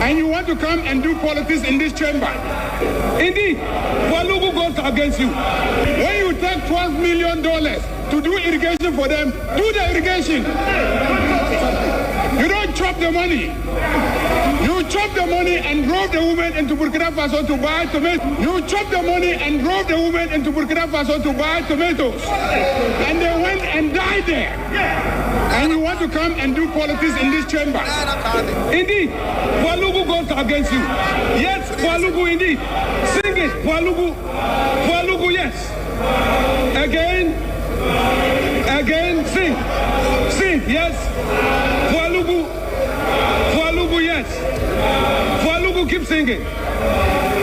and you want to come and do politics in this chamber. Indeed, Kwalugu goes against you. When you take $12 million to do irrigation for them, do the irrigation. You don't chop the money. You chop the money and drove the women into Burkina Faso to buy tomatoes. You chop the money and drove the women into Burkina Faso to buy tomatoes. And they went and died there. And you want to come and do politics in this chamber. Indeed, Kwalugu goes against you. Yes, Kwalugu indeed. Sing it, Kwalugu. Kwalugu, yes. Again, sing. Sing, yes. Kwalugu. Kwalugu, yes. Kwalugu, keep singing.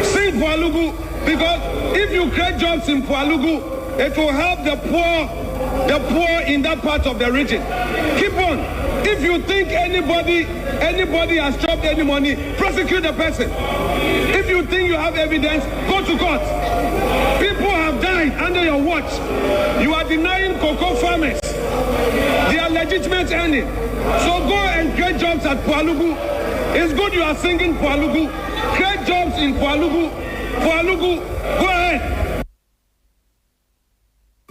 Sing Kwalugu, because if you create jobs in Kwalugu, it will help the poor in that part of the region. Keep on. If you think anybody has chopped any money, prosecute the person. If you think you have evidence, go to court. People have died under your watch. You are denying cocoa farmers their legitimate earning. So go and create jobs at Kwalugu. It's good you are singing Kwalugu. Create jobs in Kwalugu. Kwalugu, go ahead.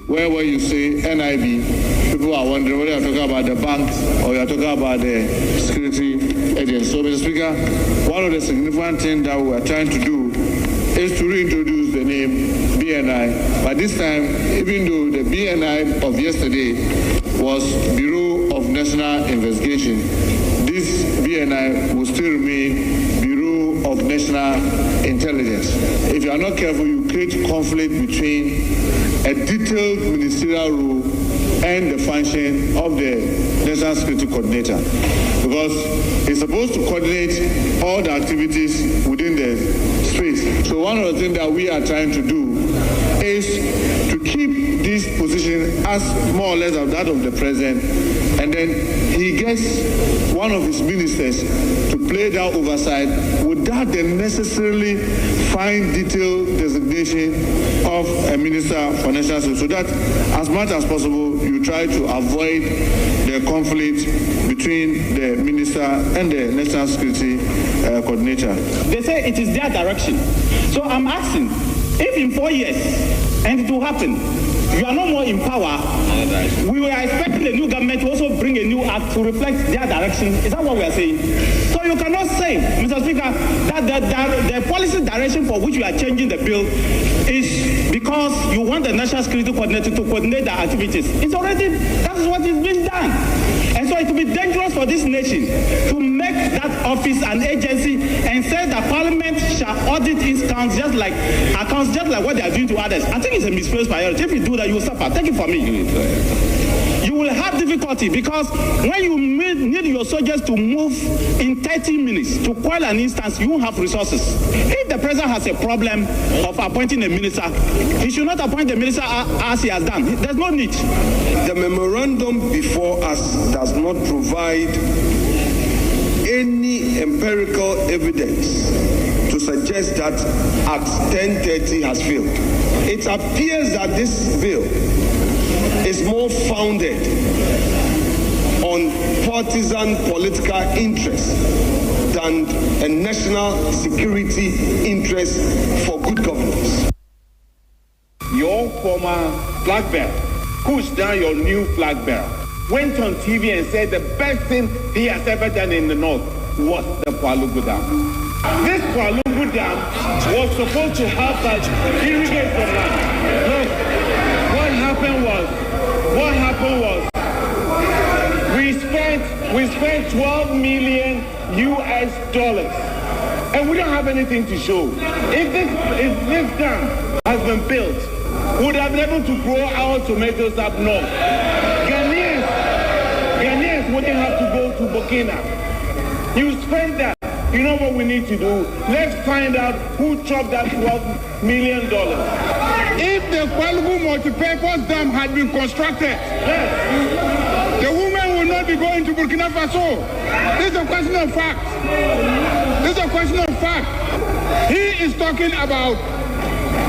Wherever you say NIB, people are wondering whether you're talking about the bank or you're talking about the security agents. So, Mr. Speaker, one of the significant things that we are trying to do is to reintroduce the name BNI. But this time, even though the BNI of yesterday was Bureau of National Investigation, this BNI will still remain Bureau of National Intelligence. If you are not careful, you create conflict between a detailed ministerial role and the function of the National Security Coordinator, because it's supposed to coordinate all the activities within the space. So one of the things that we are trying to do is to keep this position as more or less of that of the president, and then he gets one of his ministers to play that oversight without the necessarily fine detailed designation of a minister for national security, so that as much as possible you try to avoid the conflict between the minister and the national security coordinator. They say it is their direction. So I'm asking, if in 4 years, and it will happen, you are no more in power, we were expecting the new government to also bring a new act to reflect their direction. Is that what we are saying? So you cannot say, Mr. Speaker, that the policy direction for which you are changing the bill is because you want the National Security Coordinator to coordinate the activities. It's already, that is what is being done. And so it will be dangerous for this nation to make that office an agency and say that Parliament shall audit its accounts just like what they are doing to others. I think it's a misplaced priority. If you do that, you will suffer. Take it from me. You will have difficulty because when you need your soldiers to move in 30 minutes to quell an instance, you won't have resources. If the president has a problem of appointing a minister, he should not appoint the minister as he has done. There's no need. The memorandum before us does not provide any empirical evidence to suggest that Act 1030 has failed. It appears that this bill is more founded on partisan political interest than a national security interest for good governance. Your former flag bearer, pushed down your new flag bearer, went on TV and said the best thing he has ever done in the north was the Kwalugu Dam. This Kwalugu Dam was supposed to help us irrigate the land. Look, what happened was we spent $12 million and we don't have anything to show. If this dam has been built, we would have been able to grow our tomatoes up north. Ghanaians wouldn't have to go to Burkina. You spend that. You know what we need to do? Let's find out who chopped that $12 million. If the Kwalugu multipurpose dam had been constructed, yes, the women will not be going to Burkina Faso. This is a question of fact. He is talking about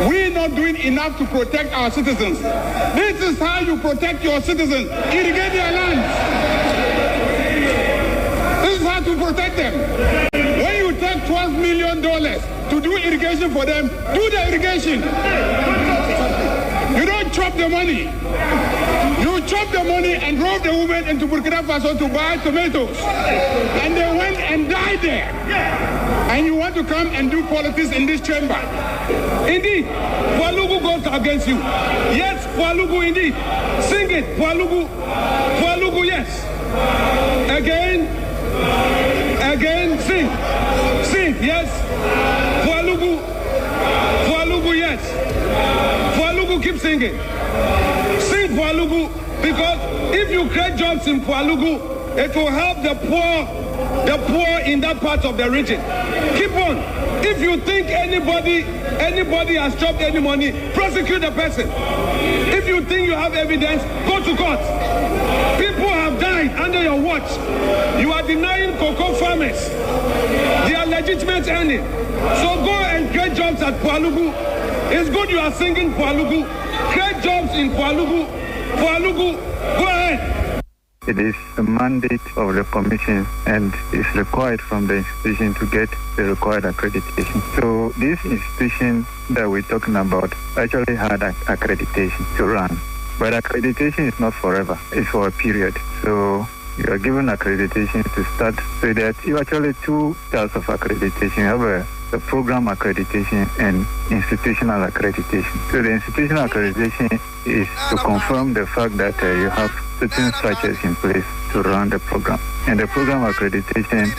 we not doing enough to protect our citizens. This is how you protect your citizens. Irrigate their lands. This is how to protect them. When you take $12 million to do irrigation for them. Do the irrigation. You don't chop the money. You chop the money and drove the women into Burkina Faso to buy tomatoes. And they went and died there. And you want to come and do politics in this chamber. Indeed, Walugu goes against you. Yes, Walugu indeed. Sing it, Walugu. Walugu, yes. Again, sing. Sing, yes. Walugu. Walugu, yes. Walugu, keep singing. Sing Walugu, because if you create jobs in Walugu, it will help the poor in that part of the region. Keep on. If you think anybody has chopped any money, prosecute the person. If you think you have evidence, go to court. People have died under your watch. You are denying cocoa farmers their legitimate earning. So go and create jobs at Walugu. It's good you are singing Walugu. Create jobs in Walugu. Walugu, go ahead. It is the mandate of the commission and is required from the institution to get the required accreditation. So this institution that we're talking about actually had accreditation to run. But accreditation is not forever. It's for a period. So you are given accreditation to start. So there are actually two types of accreditation. You have the program accreditation and institutional accreditation. So the institutional accreditation is to confirm the fact that you have certain structures in place to run the program. And the program accreditation,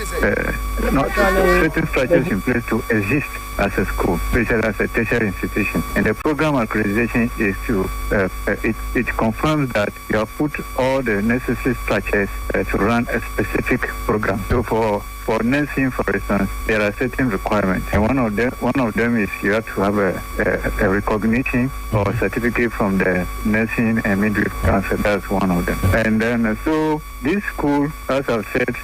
not certain structures in place to exist as a school, especially as a tertiary institution. And the program accreditation is to, it confirms that you have put all the necessary structures to run a specific program. So for nursing, for instance, there are certain requirements, and one of them is you have to have a recognition or certificate from the Nursing and Midwifery Council. That's one of them. And then so this school, as I've said,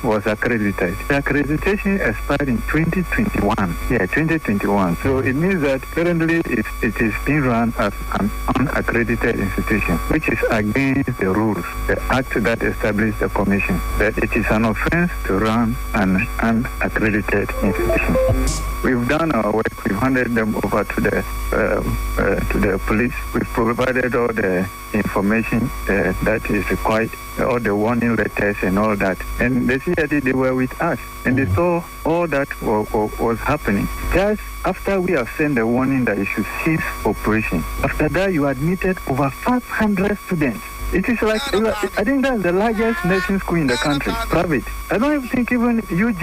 was accredited. The accreditation expired in 2021. Yeah, 2021. So it means that currently it is being run as an unaccredited institution, which is against the rules, the act that established the commission, that it is an offense to run an unaccredited institution. We've done our work. We've handed them over to the police. We've provided all the information that is required, all the warning letters and all that. And the CID, they were with us, and they saw all that was happening. Just after we have sent the warning that you should cease operation, after that you admitted over 500 students. It is like, I think that's the largest nursing school in the country, private. I don't even think even UG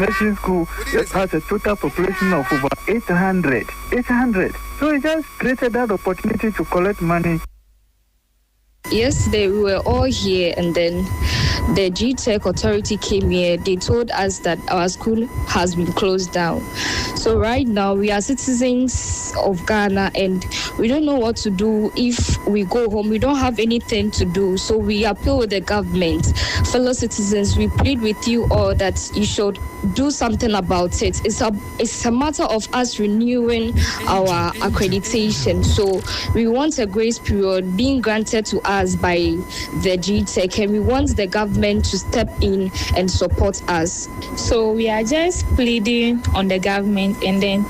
nursing school has a total population of over 800. So it just created that opportunity to collect money. Yesterday we were all here, and then the GTech authority came here. They told us that our school has been closed down. So right now we are citizens of Ghana, and we don't know what to do if we go home. We don't have anything to do. So we appeal with the government. Fellow citizens, we plead with you all that you should do something about it. It's a matter of us renewing our accreditation. So we want a grace period being granted to us by the GTech, and we want the government to step in and support us. So we are just pleading on the government and then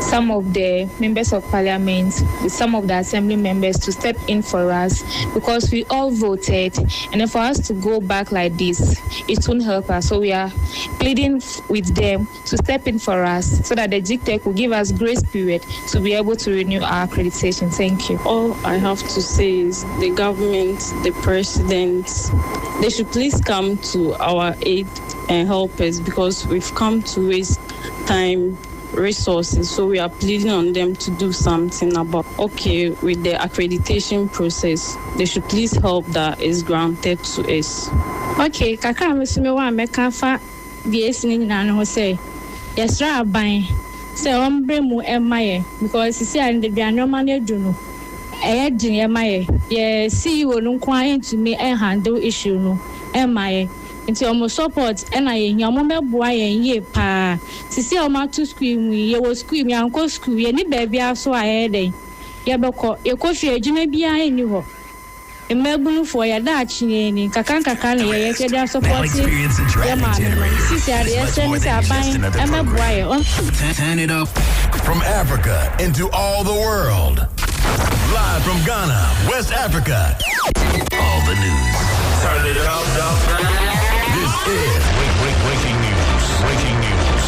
some of the members of parliament, with some of the assembly members to step in for us, because we all voted, and then for us to go back like this, it won't help us. So we are pleading with them to step in for us so that the GTech will give us grace period to be able to renew our accreditation. Thank you. All I have to say is the government, the president, they should please come to our aid and help us, because we've come to waste time, resources. So we are pleading on them to do something about, with the accreditation process, they should please help that is granted to us. Okay, kakra mesime wa meka fa BS ni nyina no say yesra aban say ombre mu emaye, because see and the bianoma na edu no eye din emaye ye CEO no kwa ntumi handle issue no emaye nti omo support na ye hia omo meboa ye pa sisi omo to school mu ye wo school mi anko school ye ni ba bia so aye den ye beko ye ko hwe adwuma bia eni ho Emebunu for ya da chini kakana ye keda support ya ma sisi ade send sa ban emeboa Turn it up from Africa into all the world. Live from Ghana, West Africa. All the news. Turn it up. This is breaking news. Breaking news.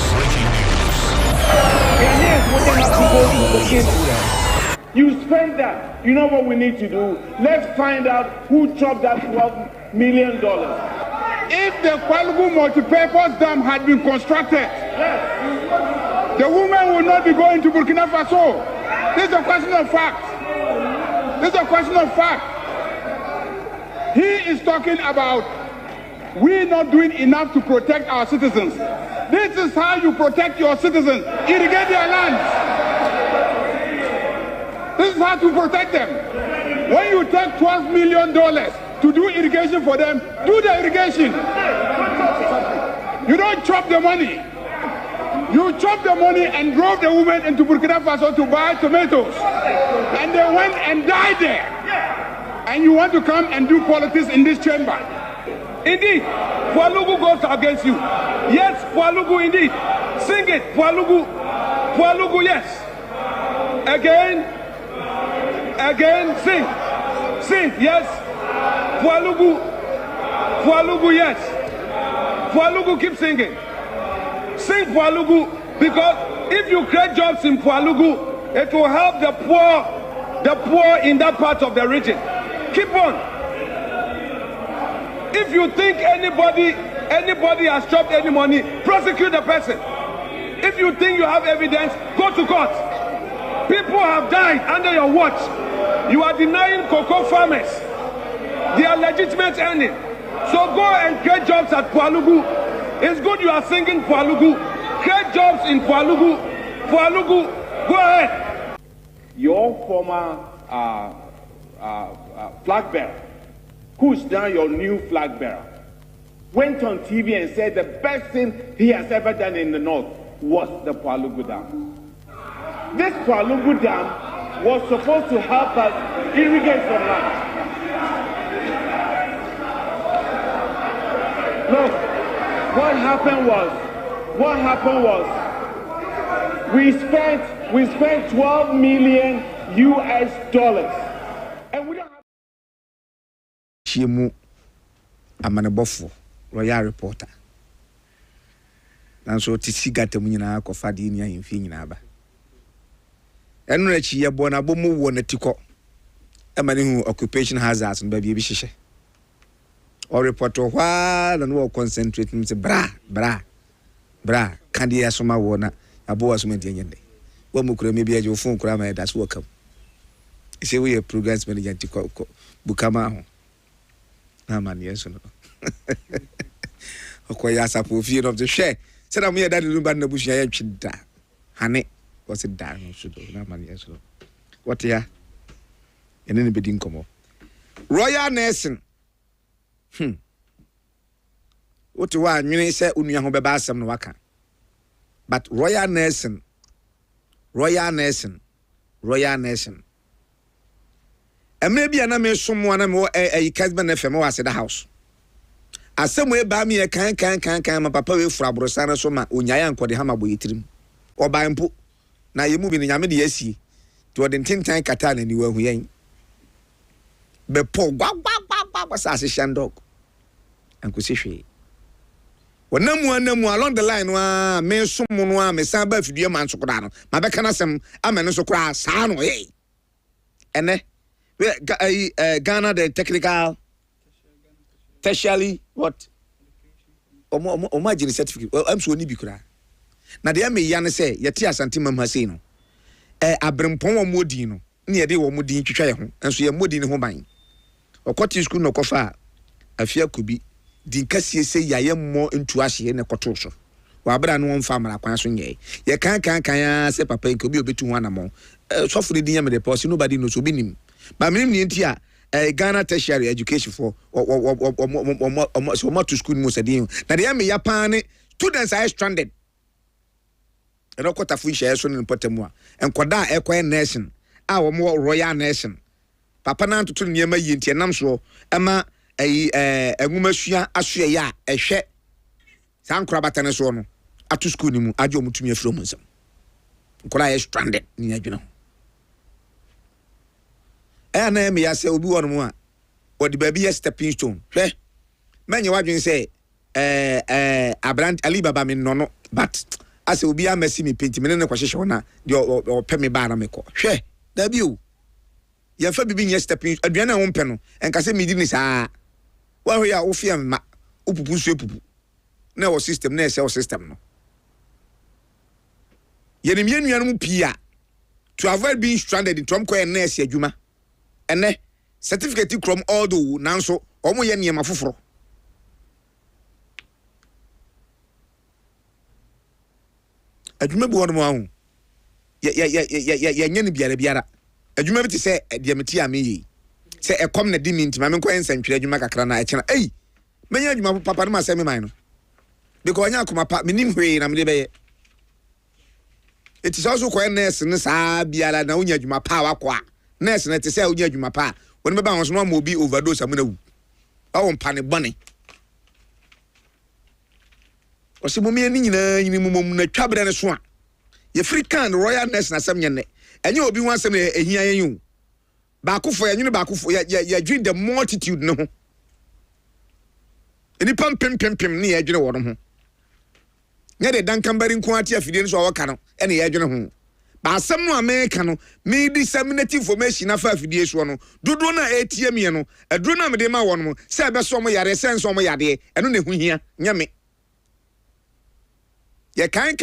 Ghanaians wouldn't have to go to the kids. You spend that. You know what we need to do? Let's find out who chopped that $12 million. If the Kwalugu multipurpose dam had been constructed, the women would not be going to Burkina Faso. This is a question of fact. He is talking about we not doing enough to protect our citizens. This is how you protect your citizens. Irrigate their lands. This is how to protect them. When you take $12 million to do irrigation for them, do the irrigation. You don't chop the money. You chop the money and drove the women into Burkina Faso to buy tomatoes. And they went and died there. And you want to come and do politics in this chamber. Indeed, Kwalugu goes against you. Yes, Kwalugu indeed. Sing it, Kwalugu. Kwalugu, yes. Again, sing, yes. Kwalugu, yes. Kwalugu, keep singing. Sing Kwalugu, because if you create jobs in Kwalugu, it will help the poor in that part of the region. Keep on. If you think anybody has chopped any money, prosecute the person. If you think you have evidence, go to court. People have died under your watch. You are denying cocoa farmers their legitimate earning. So go and create jobs at Kwalugu. It's good you are singing Kwalugu. Create jobs in Kwalugu. Kwalugu, go ahead. Your former flag bearer, who's now your new flag bearer, went on TV and said the best thing he has ever done in the north was the Kwalugu Dam. This Kwalugu Dam was supposed to help us irrigate some land. Look, what happened was we spent $12 million and we don't have Chimu amanebofo royal reporter nanso tisigata mu nyina akɔfa de ni ahemfi nyina aba enu na chi yebo na bomu wo na tiko emane hu occupation hazards no ba bi hyehyɛ or report hwa na no concentrate me say bra kandi asoma wo na abo asoma de nyende wo mu kura me bi aje phone kura ma da so wakam say we programs manager tiko bukama ho na man yes no okoya sapo fear of the share said am here that no ba na bushia ya twida hane was it down so na man yes no what ya ene ne bedi nkomo royal nursing what wa nwene say onua ho beba asem no waka but royal nursing emre bia na me somo na me Kasban FM was the house asem e ba me e kan ma papa we fura brosa na so ma onyaya nkode ha ma boyetirim oba mpo na yemu bi ne nyame de asie to de tintan kata na ni wahu yen be po gwa sa se shandok ankosi hwe wonam along the line wa me somo no a me san ba fidue man so koda no ma be kana sem amene so kora sa no ene Ghana the technical tertiary what imagine certificate I'm so ni bi kura na de am ya ne say yete asante mamha sei no abrempon wo modin no ne ye de wo modin twitwa ye ho enso ye modin ho ban okoti school no kofa afia kubi din kasie sei yaye mo ntu ahye ne koto so wa bra no mfa mara kwan so nye ye kan ya se papa nke obi obetu ho anamo so for din ya me deposit nobody knows obi nim ba minim ni ntia Ghana tertiary education for so much to school mo sadin na de me ya pan ne students are stranded e no kwata fu hye so ne potamu a enkoda ekwan nation a wo mo royal nation papa na ntoto nneɛma yi ntie nam so ɛma enwumasua ahwe ya ehwe sankora batane so no ato school ni mu agye omutumi afiro mu nsam nkora ya stranded ni adwena na me ya se obi won mu a odi ba bi stepping stone hwe menye wadwen se Abrant Ali Baba me no but ase obi amasi me penti me ne kwahwehwe wona de o pe me ba na me ko hwe da bi o ya fa bibi nye stepping aduana wo mpe no enka se me di ni saa wa ho ya wo fia ma opupu so epupu na wo system na ese wo system no yenim yenuanu mu pia to avoid being stranded in Trump ko na ese adwuma ene certificate krom although nanso omo ye niema foforo adwuma bi wono mo ahu ya nyane biara adwuma bi te se de meti ameyi se ekom na di minti ma me ko ensantwere adwuma kakra na ekena menya adwuma papa no ma se me man no because anya akoma pa menim hwe na me de beye it is also ko nurse ne saa biara na unya adwuma pa wakwa nurse na te se unya adwuma pa woni me ba won so no ma obi overdose amuna wu awo mpa ne bone osimumi ani nyina nyini mumum na twabre ne so a ye free can royal nurse na sam nyene enye obi wan sam ehia yen ba akofo ya nyine ba akofo ya dream the multitude no ho eni pam pem ne ya dwene wo no ho nya de Dankambary nko ati afidie so awaka no ene ya dwene ho ba asam no America no me disseminate information afa afidie so no dodo na ATM ye no aduro na me de ma wo no se be so mo yare sense mo yade eno ne hu hia nya me ye kan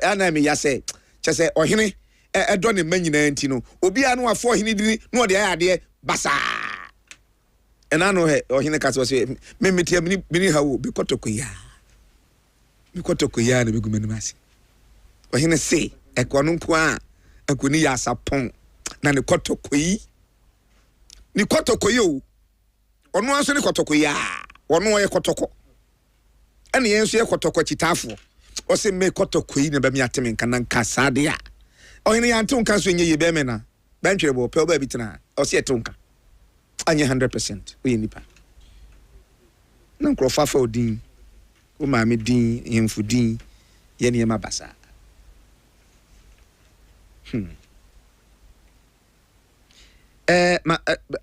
ana me ya se chese ohene edo ne manyina nti no obi anu afo ohene dini no de ayade basa ena no he ohene ka se me metia mini hawo bi kotokoya ne bigumani masi ohene se ekono nko a akoni ya sapon na ne kotokoyi o ono anso ne kotokoya ono ye kotoko ene yenso ye kotoko chitafo o se me kotokoyi ne ba mi ateme nkan nka sade a ohene ya nto nka so enye ye be me na bantwere bo pe oba bitina o se eto nka anye 100% we nipa na nkrofa fa odin o ma me din yemfu din ye ne ma basa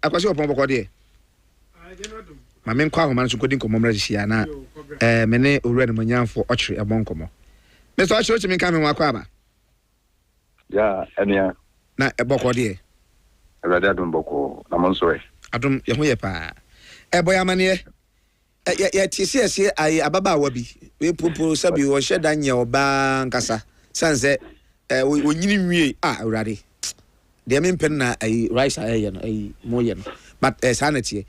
akwasi opon boko de ma men kwa homa nso kodin komo mra hia na mene owura ne manyanfo ochre ebon komo me so ochre chimi kan me wakwa ba ya enia na eboko de Ewade adum boko na monsoe adum ye ho ye pa eboya mane ye tisi ese ai ababa wa bi we popo sabi wo heda nya oba nkasa sanse onyini nwie awurade de me pen na ai rice aye no ai moye no but sanity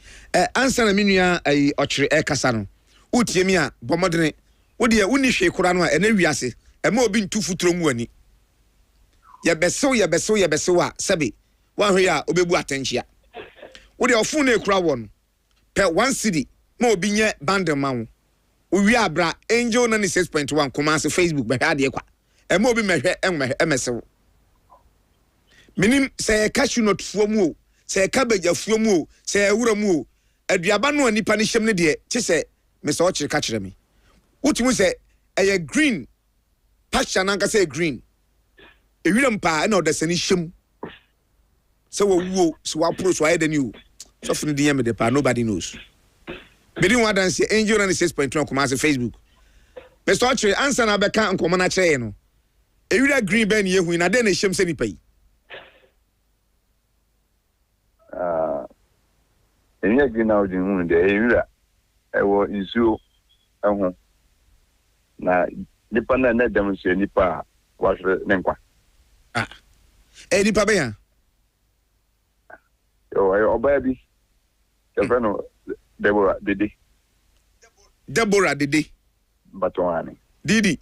answer na menua ai ochre kasa no utie mi a bomodene wo de uni hwe kura no a ena wiase ema obi ntu futuro mu ani ye beso a sabi wan hwe a obebu attention wo de ofun na ekura won pe 1 city ma obi nye bundle ma wo owi abra angel 96.1 commence Facebook be ha de kwa ema obi mehwe emesewo minim se cashew nut fuo mu o se cabbage afuo mu o se ewura mu o aduaba no anipa ne hyem ne de ti se me so ochire ka kire me utimu se eye green pasture nanka se green ewira mpa na odasani hyem se wo wuo so wa pro so ayede ni o so funu de yeme de pa nobody knows bedi one dance angel 96.1 commence Facebook me so ochire answer na beka nkomo na kire no ewira green ben ye hu na de na hyem se nipa yi enya green out in hu de ewira ewo nsuo eho na nipa na demonstrate nipa wahwe ne nkwa nipa be ya yo oba bi no Deborah Dede Batwani Didi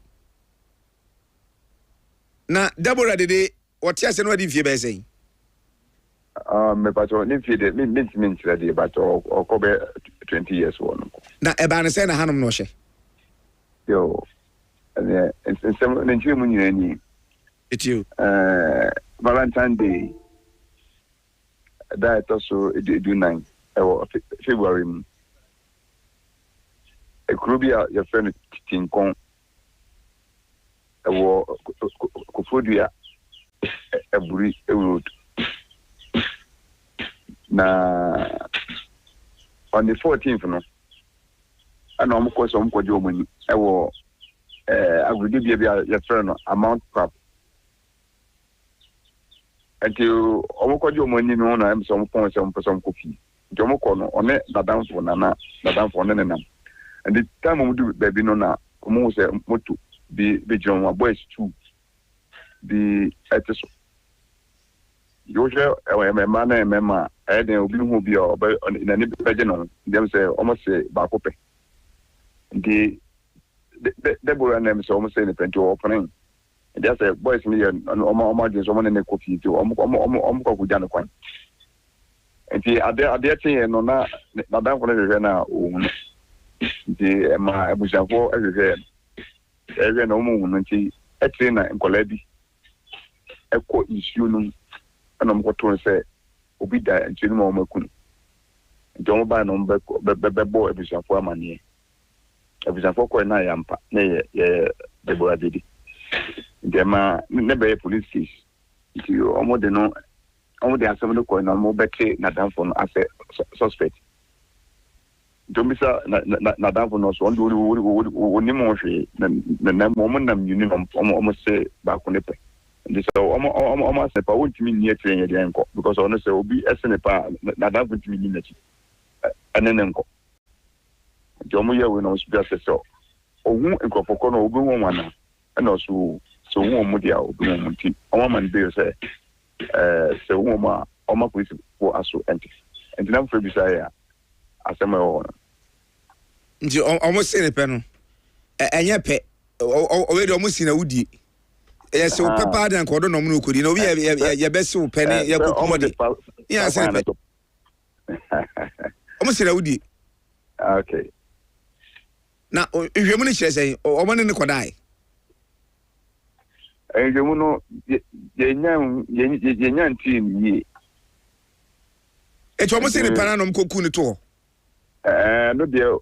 na Deborah Dede otia se no di fie be sei me pato ni fie de mint ready but okobe 20 years one na eba ne se na hanom no hye yo ensem nenchi mu nyina ni it's you Valentine Day that also do 9 February. A Krubia, your friend Tinkon, a war Kufudia, a Buri, a road. Now, on the 14th, no, I know, of course, I'm going to I will give you your friend amount crap. Until almost your money, no, I'm some points on some coffee. Jomokono, on it, Madame for Nana, Madame for Nana. And the time we do, baby, no, now, come say, Motu, be John, my boys too, be at the usual, my man and mamma, I didn't be in any region, them say, almost say, Bacope. The Deborah names almost say the plenty opening. And that's a boys, me and Omar, someone in the coffee to Omco Jan. And the other thing, no, Madame for the now, the my Busavo every no moment, a trainer and Colebi, a court issue, and I'm going to say, Obida and Chino Mokun. Don't buy no boy, if it's a poor money. If it's a four and I am, the boy did it. There never a police case. If you almost know, almost have some of the coin on more better, not down for as a suspect. Don't be so not down for us. One would emotion the moment I'm union almost say back on the pay. And this almost a power to me near train the ankle because honestly will be as a part not down with me in it. And then uncle. Jomoya will not be as so. Or won't a couple corner will be one and also so one modia will be one tea. A woman be say, so woman, almost with for us to enter. And then for Bisaya. Nti almost say the pen enya pe o we almost in a woody yes so papa dan ko do no mu kodi na obi ye be se wo pen ye kokomode ya say pe almost in a woody okay na hwemu ni kire say o mo ne ko dai hwemu no ye nya ntin yi e to almost in the pen no mkoku ni to no dear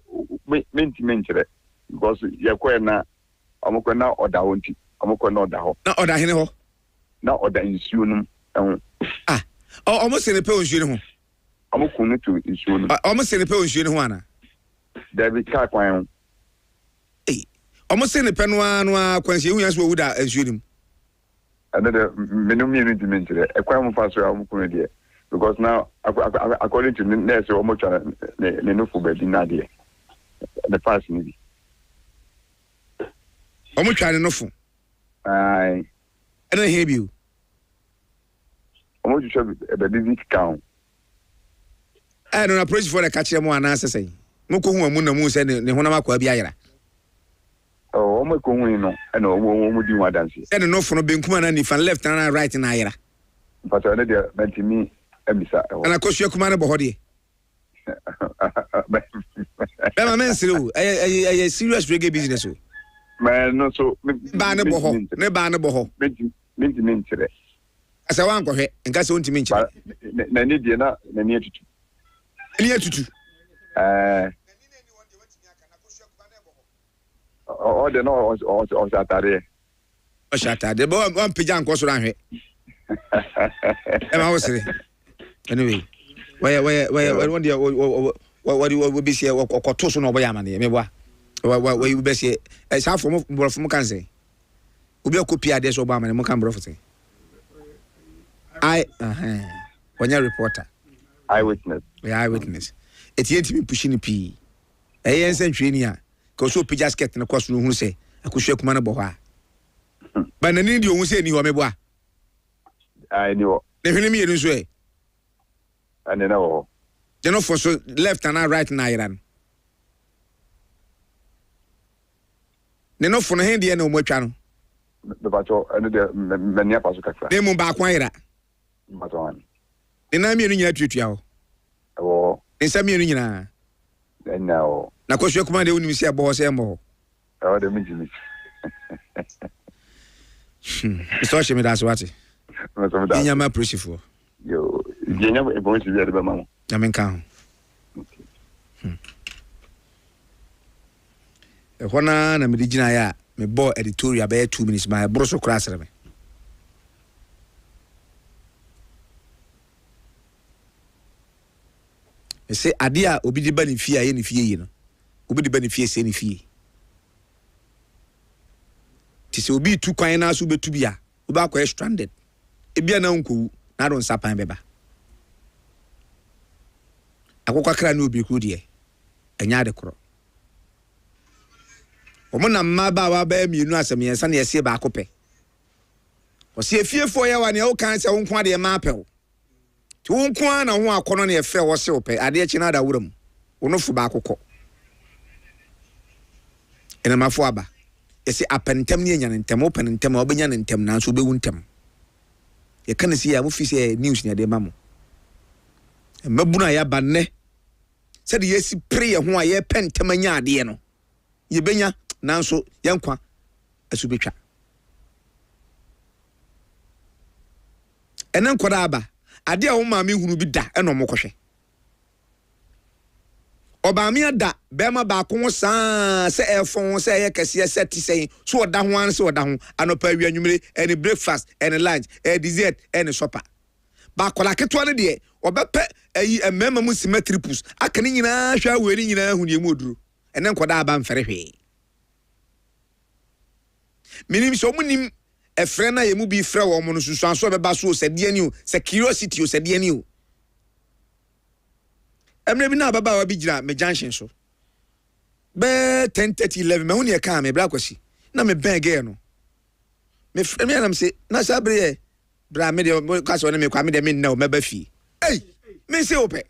mentioned because Yaquena, Amokona or Daunti, Amokona Daho. Not order him, not order in Sunum. Almost in the post, you know. Amokuna to Sunum. Almost in the post, you know, Juana. David Carquine. Almost in the Penwan, Quincy, you as well would shoot him. Another minimum to mention a crime faster Amokunia. Because now, according to the nurse, almost no for Nadia. The past maybe. I'm trying enough. I don't hear you. I'm going to show a baby count. I don't approach for a catcher more and answer saying, Moko Muna said the Honamako Biara. Oh, I'm going to and what would you want to say? And enough for being command if I left and right in Ira. But another meant to me. And of course, you're command body. I'm a man, a serious reggae business. Man, not so Banabo, no Banabo, mint today. As I want to hear, and that's what you mention. Nanidia, near to oh, the no, or Saturday. Oh, Saturday, the one pigeon goes around here. And I was saying. Anyway, where one day what do you be say or toss on over Yamani? Where you best say as half from Mokanse. Ubi a copy of this Obama and Mokan Prophecy. When you're reporter, eyewitness. Eyewitness. It's yet to be pushing a pea. A century near, because so Pijas get in a costume who say, I could shake Manaboa. But an Indian who say, you are me. I know. The enemy in his way. And then oh, you know for so left and right in Iran. They know for the hand no more channel. The battle and the many passages. They move back wire. But on. The name you treat you. Oh, in some union. And now, now, because your command when you see a boss, more. Oh, the meeting. It's all she made us what. I'm appreciative. You Jenya e bon si be mama. Na men kan. E hona na me digina ya me bo editorial be 2 minutes my broso krasere me. Me say ade a obi di ba ni fie a ye ni fie yi no. Obi di ba ni fie se ni fie. Ti se obi tu kwan na so betu bia, obi akọ stranded. Ebia na nkowu na don sapan beba. Akokwa kra na obi kru de. Enya de kro. Omo na mmaba wa ba mienu asem yensa na yesi ba akopɛ. Osi efiefo ya wa ne o kan se wo nko ade ma apɛw. Ti wo nko na ho akɔno na yefrɛ wo se opɛ ade chi na da wuram. Wono fu ba akokɔ. Ena mafo aba. Yesi apentem ne nya ntem opentem obenya ntem na so bewu ntem. Ye kan si ya mo fi se news ne de ma mo. Mabuna ya ba ne. Se de yesi pre ye ho a ye pentem anya ade no. Ye benya nanso yankwa asubetwa enen koda aba ade a wo maame hunu bi da eno mokohwe obaame ada bema ba ko saa se efon se ye kese se ti sen so oda ho an se oda ho anopa wi anwumre any breakfast any lunch any dessert any supper ba kola keto ne de obepe ayi emema mu symmetripus akane nyina hwa weri nyina hu ne mu oduro enen koda aba mfere hwe minim so munim e frena ye mu bi frɛ wo mo no susu anso be ba so se de ani o se curiosity o se de ani o emre bi na baba wa bi gira me junction so be 10:30 11 me hu ne ka me bra kwasi na me ben ge no me frɛ me na me se na sabre ye bra me de ka so na me kwa me de me na o me ba fi ei me se ope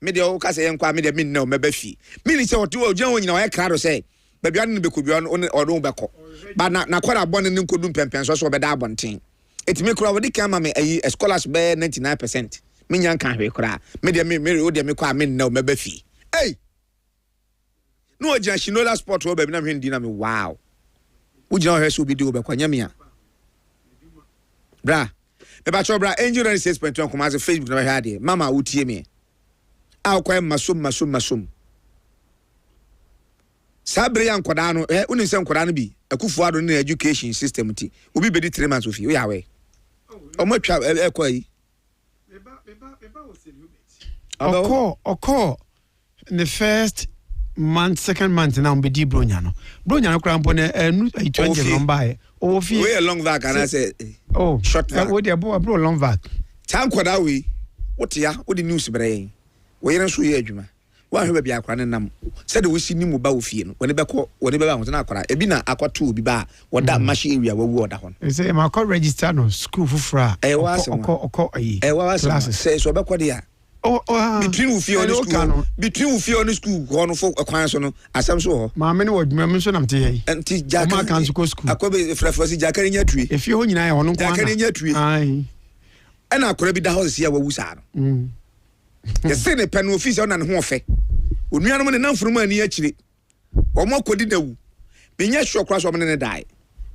me de o ka se yen kwa me de me na o me ba fi me ni se o tu o gyan o nyina o ye kra do se ba bia no be ko bia no o do be ko ba na kwara bon ne nkodu pempen so be da abonten etime kura wodi kan ma me ayi scholars be 99% me nyan kan hwe kura me de me o de me kwa me na o me ba fi ei no o gyan shinola sport o ba bi na hwe ndi na me wow o gyan o hwe so bi de o be kwa nyamia bra me ba cho bra angel 96.1 kuma as Facebook na hwe ade mama utie me akwa masum sabre ya nkoda no uni se nkoda no bi akufu ado na education system ti obi bedi 3 months ofi o ya we o ma twa ekwa yi meba o celebrate oko the first month second month na mbedi bronya no kra mpo na 20 number o fi we long back and I say short back we dey bro long back tan nkoda we wotia wo di news bre we yere so ye adwuma wa hwe bia akra ne nam said we si ni mu ba ofie no woni be ba ho na akra ebi na akwato obi ba woda mashi area wawu oda ho say ma call register no school fufra oko ayi wa say so be kwode ya between ufie on school between ufie on school ho no fo kwan so no asem so ho ma me ne wadwuma me so nam te yi enti jaka ma kan so ko school akobe frefrosi jaka nya tue efie ho nyina ya ho no kwan jaka nya tue ai ena akra bi da ho se ya wawu sa no yesi ne pen office ona ne ho ofe onuanom ne namfuru ma ani akire omo kodi na wu menya sure cross omo ne die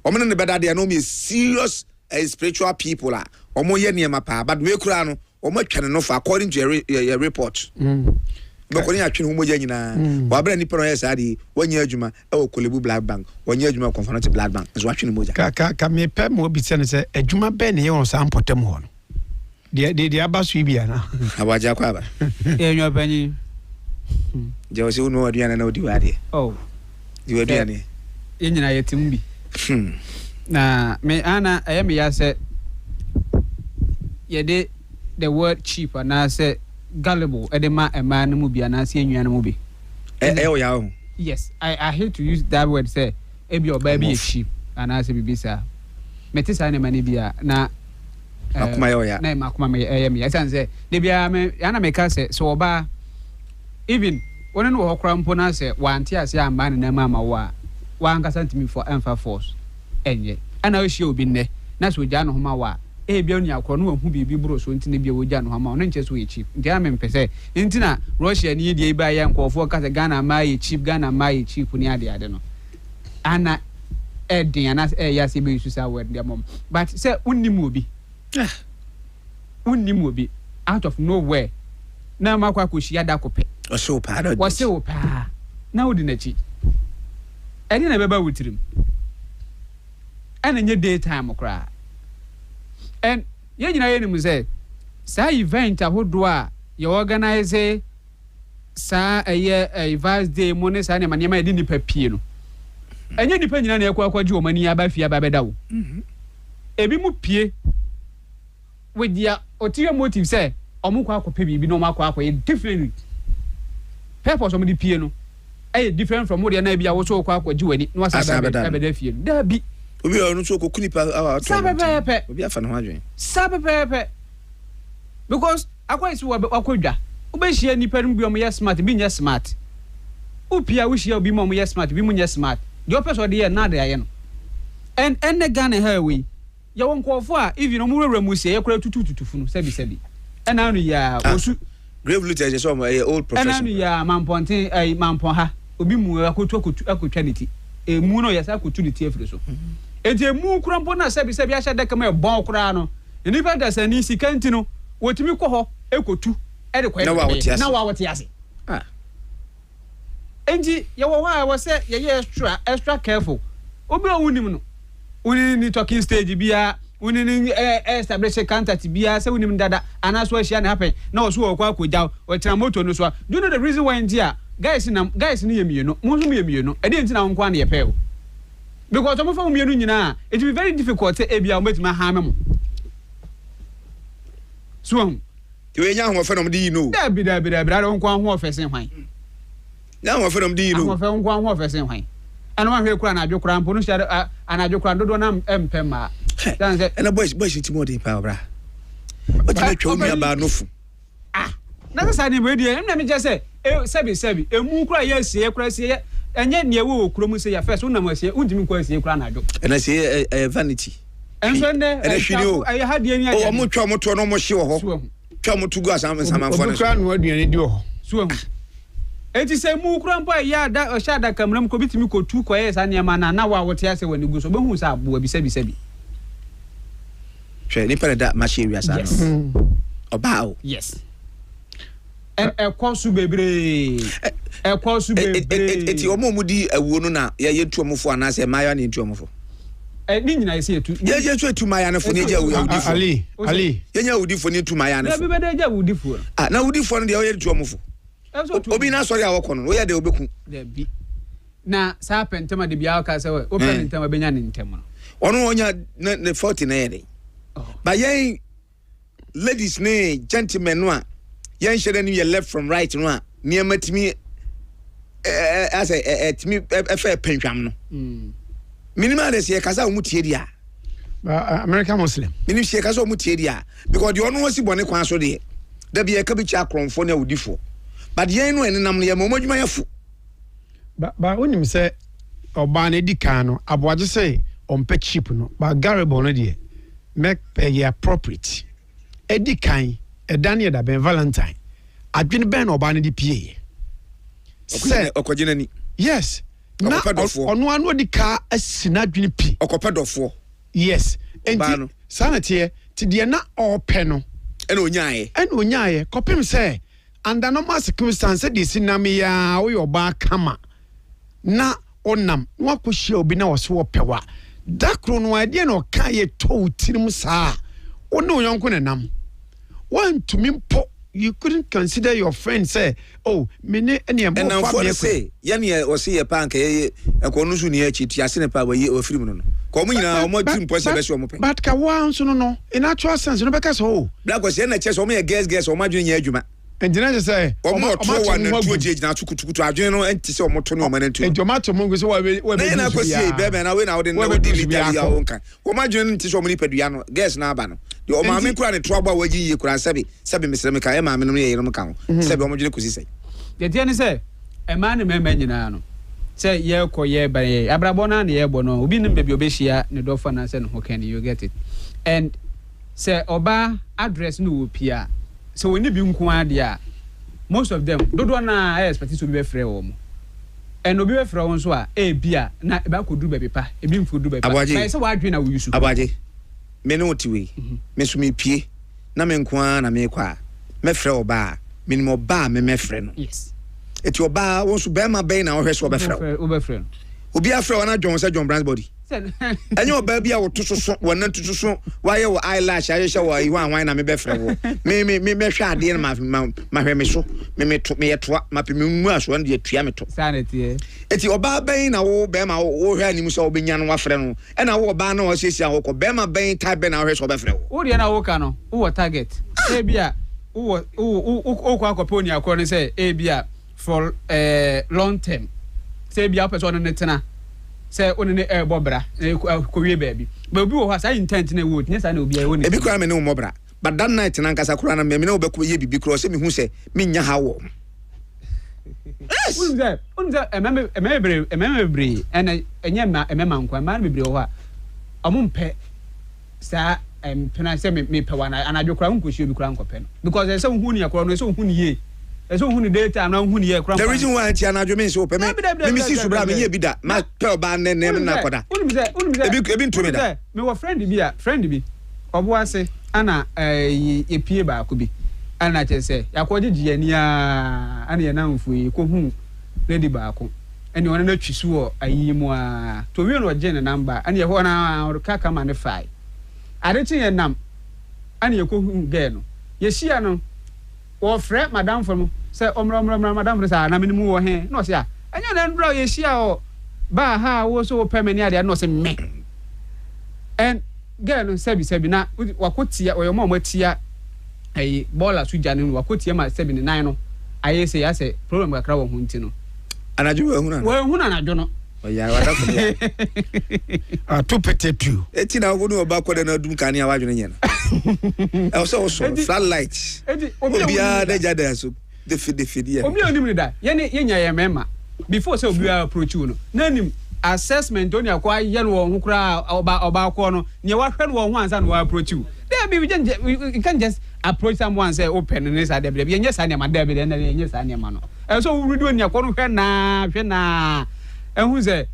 omo ne beda de no me serious spiritual people a omo ye niema pa but we kura no omo twene no for according to your report bokoni atwene homo ya nyina wa bra ni pero yes ade wanya adwuma e wo kolebu blood bank wanya adwuma confirmatory blood bank so atwene moja ka me pe mo bi se ne se adwuma be ne ye won sa ampotem ho no de abasu bia na abaja kwa ba enyo panyi je o se unu aduana na odi wade di aduane yenyina yetim bi na me ana ayame ya se yede the word cheap na se gullible edema ema na mu bia na se enua na mu bi o ya o yes I hate to use that word say ebi oba bi cheap ana se bibisa metisa na mani bia na akuma yo ya na akuma me me yasan se de bia me ana me ka se so oba even one no hokra mpo na se wanti ase amba na mama wa nkasa ntimi for emfa force enye ana o hie obi nne na so gya no homa wa bia oni akro no hu bibi bro so ntine bia wo gya no homa no nche so ye cheap ntia me mpese ntina Russia ni die ba ya nkofo kasa Ghana ma ye cheap ni ade no ana edin ana ya se be isusa word dia mom but say unnimu obi Unnim will be out of nowhere. Now, Makwa Kushia Dakope. Or so bad. Was so pa. Now, didn't she? I didn't ever with him. And in your daytime, cry. And you know, say, say, event a whole you organize sa a vast day, Mones and Manima didn't pepino. And you depending on your quaquaju money about Fia Babedao. Ebimu pie with the ulterior motive, say, Omuka Pebi, be no Maqua, different purpose of the piano. Different from what your neighbor was so quite what you and it was a Sabbath. There be. We are not so clip our Sabbath. We are fan Sabbath. Because I quite saw a quidda. Obeshi any parent be more smart, being smart. Upia wish you'll be more smart, be more smart. Your person or dear, not there. And the gun in her way. You won't call for if you know more room, we say a crowd to fun, said. And now, yeah, grave litter is my old profession. And now, Mamponte, a Mamponha, Ubimu, a could trinity. A moono, yes, I could to the tear for so. And a moo crampona said, I shall decamate a bon crano. And if I does an easy cantino, what you call echo to adequate. Now, what he has. And you was said, extra careful. Obi unimuno. Uni talking stage bia, uni establish a contact bia, say unim dada, and that's why she happen. No, so kwa kuja or tramoto no so. Do you know the reason why India guys near me, you know, Muslim, you know, I didn't know one year pale. Because some of you know, it will be very difficult to be with my hammer. Swung. You ain't young from D. No, there be, I don't want more for same way. Now from D. No, from one more for same way. And one here crying, I do cram, and I do cram, don't Pema. And a boy's it's more than power. But I told me about no food. Not a sign radio, and let me just say, Sebi, a moon cry, yes, here, crazy, and yet near woo, Crumu say, first one, I say, Udim Quasi Cranado. And I say a vanity. And when I had the idea, I'm not trouble to no more sure. Trouble to go some for the crown, what do you do? Swim. It is a moo crampa, yeah, that or shada come commit me go 2 quiets and Yamana. Now, what I say when you go so who's up, will be Sebi. Nipper that much serious. Yes. About. Yes. A course baby. A course baby. It's your momudi a woman, yet to move for an answer, my own into move. I didn't I say to yes, to my Anna for Ali, you would for to my Anna. Everybody would differ. Now would you find the other to move? Obina, sorry, I walk on where they will be. Now, Sappen, Tama de Bialca, open in Tama Benyan in Tama. On the 14. But yea, ladies, nay, gentlemen, one. Yan shouldn't you left from right one. Near me as a fair penjam. Minima is here, Casa Mutiedia. American Muslim. Minister Casa Mutiedia. Because the only was one equal day. There be a cabbage acron for no default. But ye know any number of moments my foot. But when you say, Obane Dicano, I was just say, on pet ship, no, but Gary Bonadier. Make pay appropriate. Eddie Kine, a Daniel da Ben Valentine. I've been Ben or Bandy PA. Say, Okogenani. Yes. Now, on one with the car, a sinadrin P. Ocoped of 4. Yes. And sanity, to the na or penno. And Unyae, copim say, under no more circumstance, this in Namia or your bar kama. Na onam, what could she be now swap pewa. That crown idea no kaye to Timusa. Oh no, young Kunanam. One to me, you couldn't consider your friend say, oh, mene any and now for say, Yanni or see a pank, a conusu near Chit, Yasin power ye or Freeman. Coming now, more team possible. But Kawan, so no, in actual sense, no because oh, that was in a chess or me a guess or my junior Juma. And then I say, or more true one and 2 days now to our general and to so much no man and tomato mungus. Then I could say, baby, and I went out and never did your own kind. Or my journey to so many pediano, guess Nabano. The old mammy cried a trouble where you could say, Sabi Mr. Mika, Mamma, and Ramacam. Sabi Homogeneous say. The Tiani say, a man in Menano. Say, ye, co ye by Abrabona and Yebono, who been in baby Obeshia, Nedofana, and who can you get it? And say, Oba address no Pia. So when you be unquadia, most of them don't want to expect to be a free and no be a free so a beer, not about could do baby pa, a being food do baby. So why do you use Abaji? me no tiwe me so me pie na me nko na me kwa me frɛ oba minimum ba me frɛ no yes eti oba won so be ma be na wo hwɛ so obɛfrɛ obi afrɛ wana John say John Brand's body enye oba bia wo toso so wona toso so waye wo eyelash ayehye wo ihu anwan na me be frɛ wo me hwɛ ade na ma hwɛ me so me to me yetoa ma pe me mu aso na de atua me to sanity eti oba ben na wo be ma wo hwɛ anim so obenya no wafrɛ no ɛna wo oba na wo siesia wo kɔ be ma ben type be na wo hwɛ so obɛfrɛ wo wo de na wo ka no wo target e bia wo kwa akɔpɛ akɔ ne sɛ e bia for long term sɛ bia person ne tena sɛ one ne bobra ko wie baabi ba obi wo ha sa intent na wo nyɛ sa na obi ayi ebi kura me ne wo mobra but that night na nkasa kura na me ne wo bɛkɔ ye bibi kura sɛ me hu sɛ me nya ha wo yes unza emembre ene enyema emema nkwa ma bebre wo ha omumpɛ sa pena sɛ me pɛ wana anadwo kura nkohie obi kura nkɔpɛ no because ɛsɛ hu ni akora no ɛsɛ hu ni ye ɛsɛ hu ni data na hu ni ye kura the reason why anti anadwo me so pɛ me si subra me ye bi da ma pɛ oba ne na koda ebi ntumi da me wo friend bi obo ase ana ye pie ba ko bi ana kyɛ sɛ yakɔgye giani a ana ye na mfu yi ko hu lady ba ko ɛne ona na twisu wɔ ayi mu a to wi no ɔgye ne number ana ye ho na kaka ma ne fai adechi ye nam ana ye ko hu girl no ye hia no wo frɛ madam fam sɛ omra madam fam sɛ na me mu wɔ he no sɛ a anya na ndra ye hia o ba ha wo so pɛ me ne ade no sɛ me and girl no sebi na wakotia oyo mo matia ai bola suja ne wakotia ma sebi ne nan no aye sɛ ya sɛ problem kakra wɔ ho nti no anadwo wo hu na anadwo no oya wada ko dia to petetu eti na wo no oba ko de na dum kan ya wadwo ne nyɛ no also flat light obi a da jada so de fidi obi onim ni da ye nya ye mema before say obi approach you no na nim assessment oni akwa ye no ho kura oba akọ no ne wa hwɛ no ho ansa no wa approach you there be we can just approach someone say open ne sa de be ye nya sa ne ma de be na ye nya sa ne ma no so we do oni akọ no hwɛ na ehu ze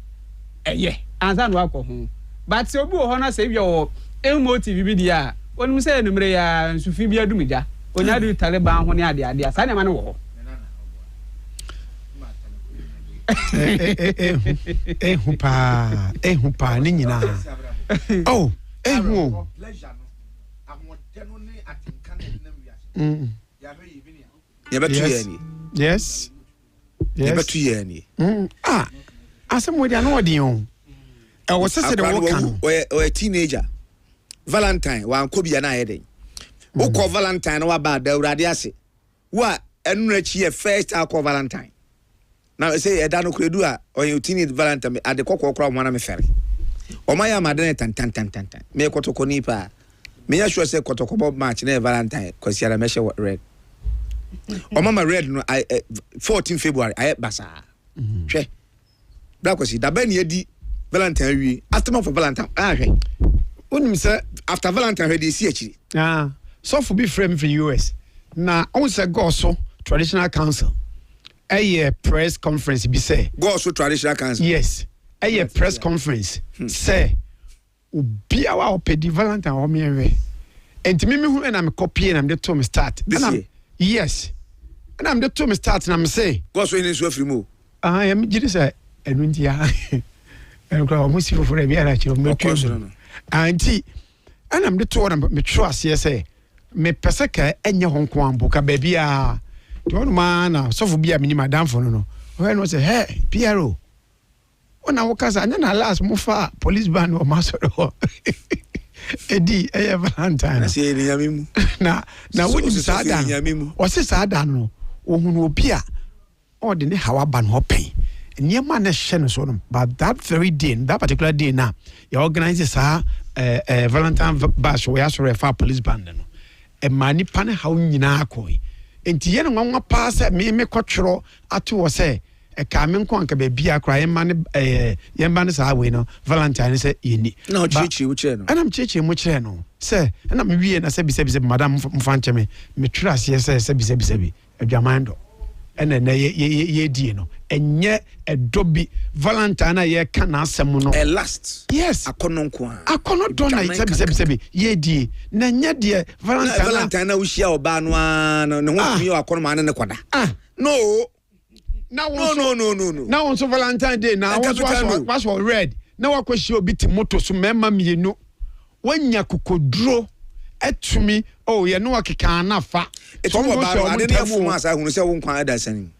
eye ansa no akọ ho but se obi wo ho na se bi wo emotive bi dia onim se enumre ya nsufi bi adumija onya du Taliban ho ne ade sa ne ma no wo ehu pa ni nyina oh ehu ya betu ye ni yes ya betu ye ni asem we dia no odin o e wo sese de wo kan o teenager Valentine wa anko bia na ayeden wo ko Valentine na wa ba da urade ase wa enura chi ye first alcohol Valentine na say eda no kredu a o teenage Valentine ade kokko kra mo na me fere o ma ya ma de tan me kotoko ni pa me ya sure say kotoko bob match na Valentine kwasi ara me she red o mama red no 14 February I basa hwe bra kwasi da ba ne edi Valentine wi after for Valentine hwe onim say after Valentine hwe dey see akiri so for be frame for US na on say go so traditional council a press conference be say go so traditional council yes a press conference say obi a wa opedi Valentine o me we enti me hu na me copy na me to me start this year yes and I'm the to me start na me say go so in so free mo ya me gidi say enu ntia en kwa mo si foforo bi ara chiro me twa anti and I'm the to na me trust yes say me pese ka enye ho nko ambo ka ba bia to no man na so fo bia me ni madam fo no we no say hey Piero ona wo kasa anya na last mo fa police band o masoro edi Valentine na say ni yamimu na wodi sada o se sada no ohunu obi a o de ne hawa ban ho pen niema na hye no so no but that very day that particular day na you organize sa Valentine bash we aso refa police band no e mani pane hawo nyina akoi enti ye no nwa pa se me kwotworo ato wo se e ka me nko anka ba bia kra ye mane ye mane sa we no Valentine se yeni na o chichi wo kire no ana mchichi mo kire no se ana me wie na se bi madam mfa nche me twira se se bi adwamando ene na ye die no enye edobi Valentine ye ka na asem no a last yes akono nko akono don na sebi ye die na nye de Valentine na ushia oba no ne ho tumi akono ma ne kwada no na won so Valentine day na was red na wakoshi obi ti moto so mema mienu wanya kokoduro etumi ye no akeka na fa so mo ba ade na fu ma sa hunu se won kwan adasan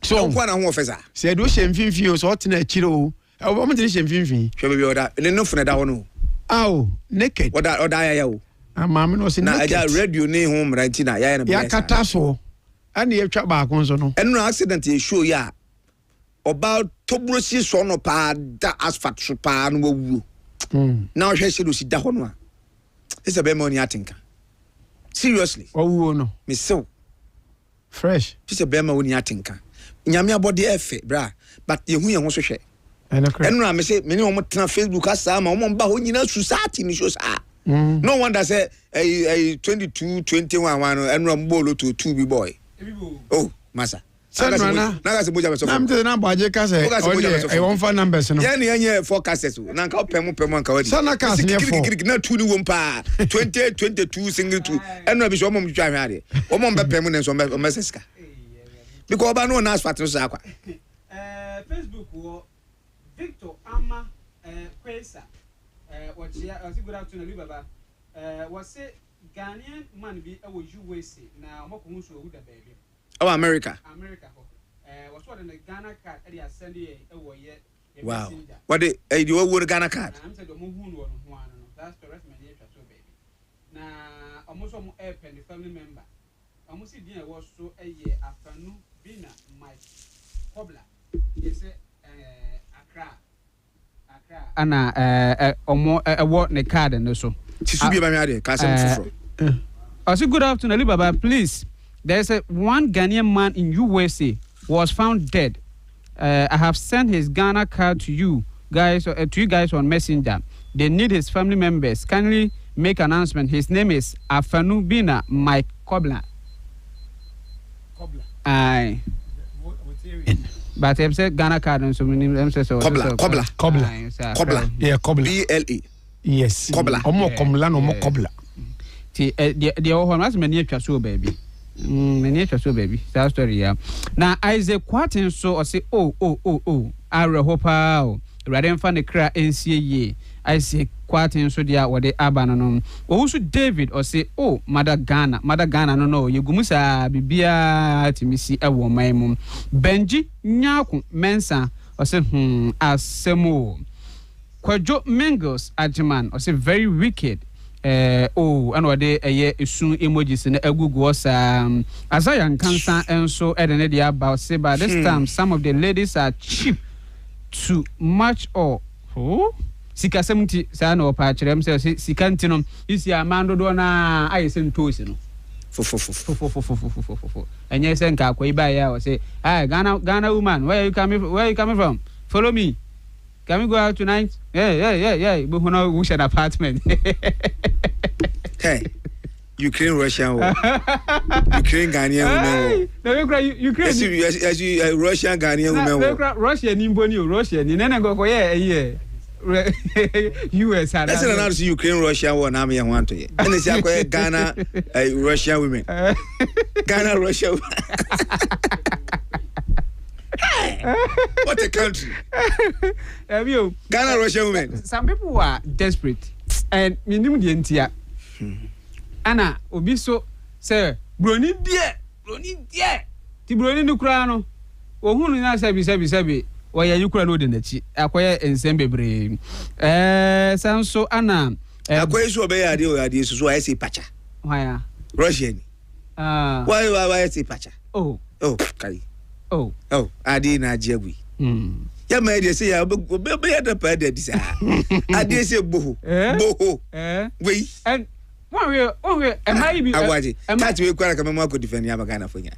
so kwan na ho ofesa se do she mfimfi o so otena akire o mo tene she mfimfi hwe be oda ne no fu na da ho no naked oda ya o amame no se na aja radio ne ho mranti na ya na ya kata so ani ye twa ba kon so no eno accident ye show ya about tobrosi so no pa da asphalt so pa no wawu na o hwe se do si da ho no a ese be mo ni atinka seriously wawu no me so fresh ese be ma woni atinka nyame abode efe bra but ye hu ye ho so hwe eno na me se me ni o mo tena Facebook asa ma o mo ba ho nyina society ni so sa no wonder say 22 21 one eno mbolo to 2 big boy oh masa na se boja beso na mte na baje ka se e won fa numbers no ya ni anye forecast na nka opem anka wadi sana ka se for na tu ni won pa 2022 single 2 eno bi so mo mtwa hware o mo mbe pem ne so mbe seska because oba no na asfalt no sa kwa Facebook wo Victor Ama Kwesa wachia good afternoon Ali Baba was say Ghanaian man bi e wo USA na mo ko nso owu da baby America was what in the Ghana card e dey send e wo ye wow what the wo Ghana card I'm said mo hu no no that's the rest man here so baby na almost mo help and the family member almost dey e was so ye afanu bina Mike Kobla you say Accra ana omo wo ne card no so Tisubi ba mi ade ka se mfufro good afternoon Ali Baba please. There's one Ghanaian man in USA was found dead. I have sent his Ghana card to you guys on Messenger. They need his family members. Kindly make announcement. His name is Afanu Bina Mike Kobla. Aye. But I'm saying Ghana card and so many. Kobla. Yeah, Kobla. BLE. Yes. Kobla. Omo Komla no mo Kobla. The whole has many so baby. Many so baby. That story yeah. Now Isaac Quatin so I say oh I hope rather than the cry NCA I say Quatin so dia what they abandon also David or say oh mother Ghana no you gumusa bibia timisi ewo maimum Benji Nyaku Mensa or say asemo Kwajo Mengos Ajiman or say very wicked and what they soon emojis in a Google was as I am cancer and so at an idea about say by this time some of the ladies are cheap to much or Sika 70 san or patch themselves Sikantinum is your Mando Dona I send to and yes and Kakwe by or say hi Ghana woman where you coming from follow me. Can we go out tonight? Yeah. But we no wish an apartment. Hey, Ukraine, Russia, Ukraine, Ghanaian women. Ukraine, as you Russian Ghanaian women. Russia, Nimboni, Russia, you never go yeah. US. That's another Ukraine, Russia, one army and one to you. And it's Ghana, Russian women. Ghana, Russia. What a country. Have you Ghana Russian women? Some people are desperate and minimum the entire Anna Obiso say Brony dear the Brony no crano or who na sabi why are you crano in the chi acquire and sembe sounds so Anna acquire so be idea so I say pacha why Russian why I say pacha Kari adi na jegui ya ma dey say ya be the pa dey say adi say boho we and one way am I be awaji catch we kwara ka mama ko defend ya baka na fonya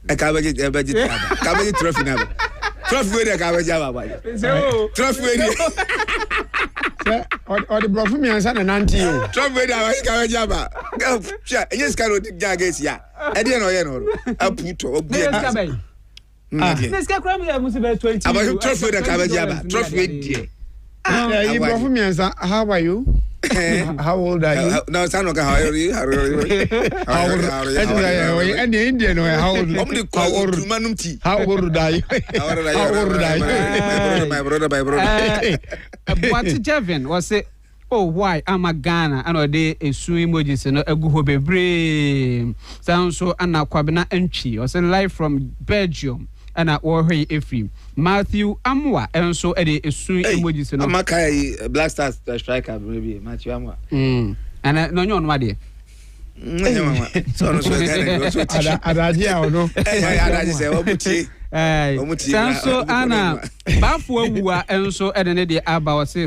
e ka baje trophy na trophy we dey ka baje aba trophy we dey or the bro me answer na nanti o trophy we dey ka baje aba yes ka no jagesi ya e dey no ye no aputo obi Let's get cram must be 20. About trophy the Kabajaba, trophy. How are you? How old are you? No, son, how are you? How old? And the Indian, how old? How old are you? My brother. What Jevin was it? Oh, why am I Ghana? And a day a swim emojis and a good brave. Sound so Anna Kwabena Enchi, or send live from Belgium. And at Warhay Ephraim, Matthew Amwa, and so a swim emojis and Makai Black Stars striker, maybe Matthew Amwa. And no, no, my dear. So, Adadia or no? So Anna Bafua and so Edenedi Abba say,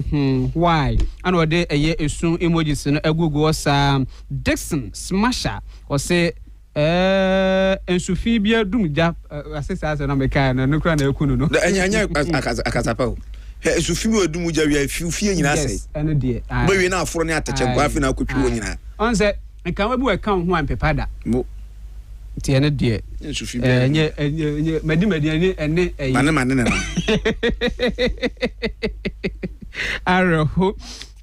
why? And what day a year is soon emojis and a Google Sam Dixon Smasher or say, and Sophia Dumja, assistance and America and Nukran Kuno. The Anya Akasapo. Sophia Dumuja, we have few fear in us, and a dear. But we're now for an attack and Guafina could you in. On set, and can we account one pepada? Tiana dear, and Madame Arrow.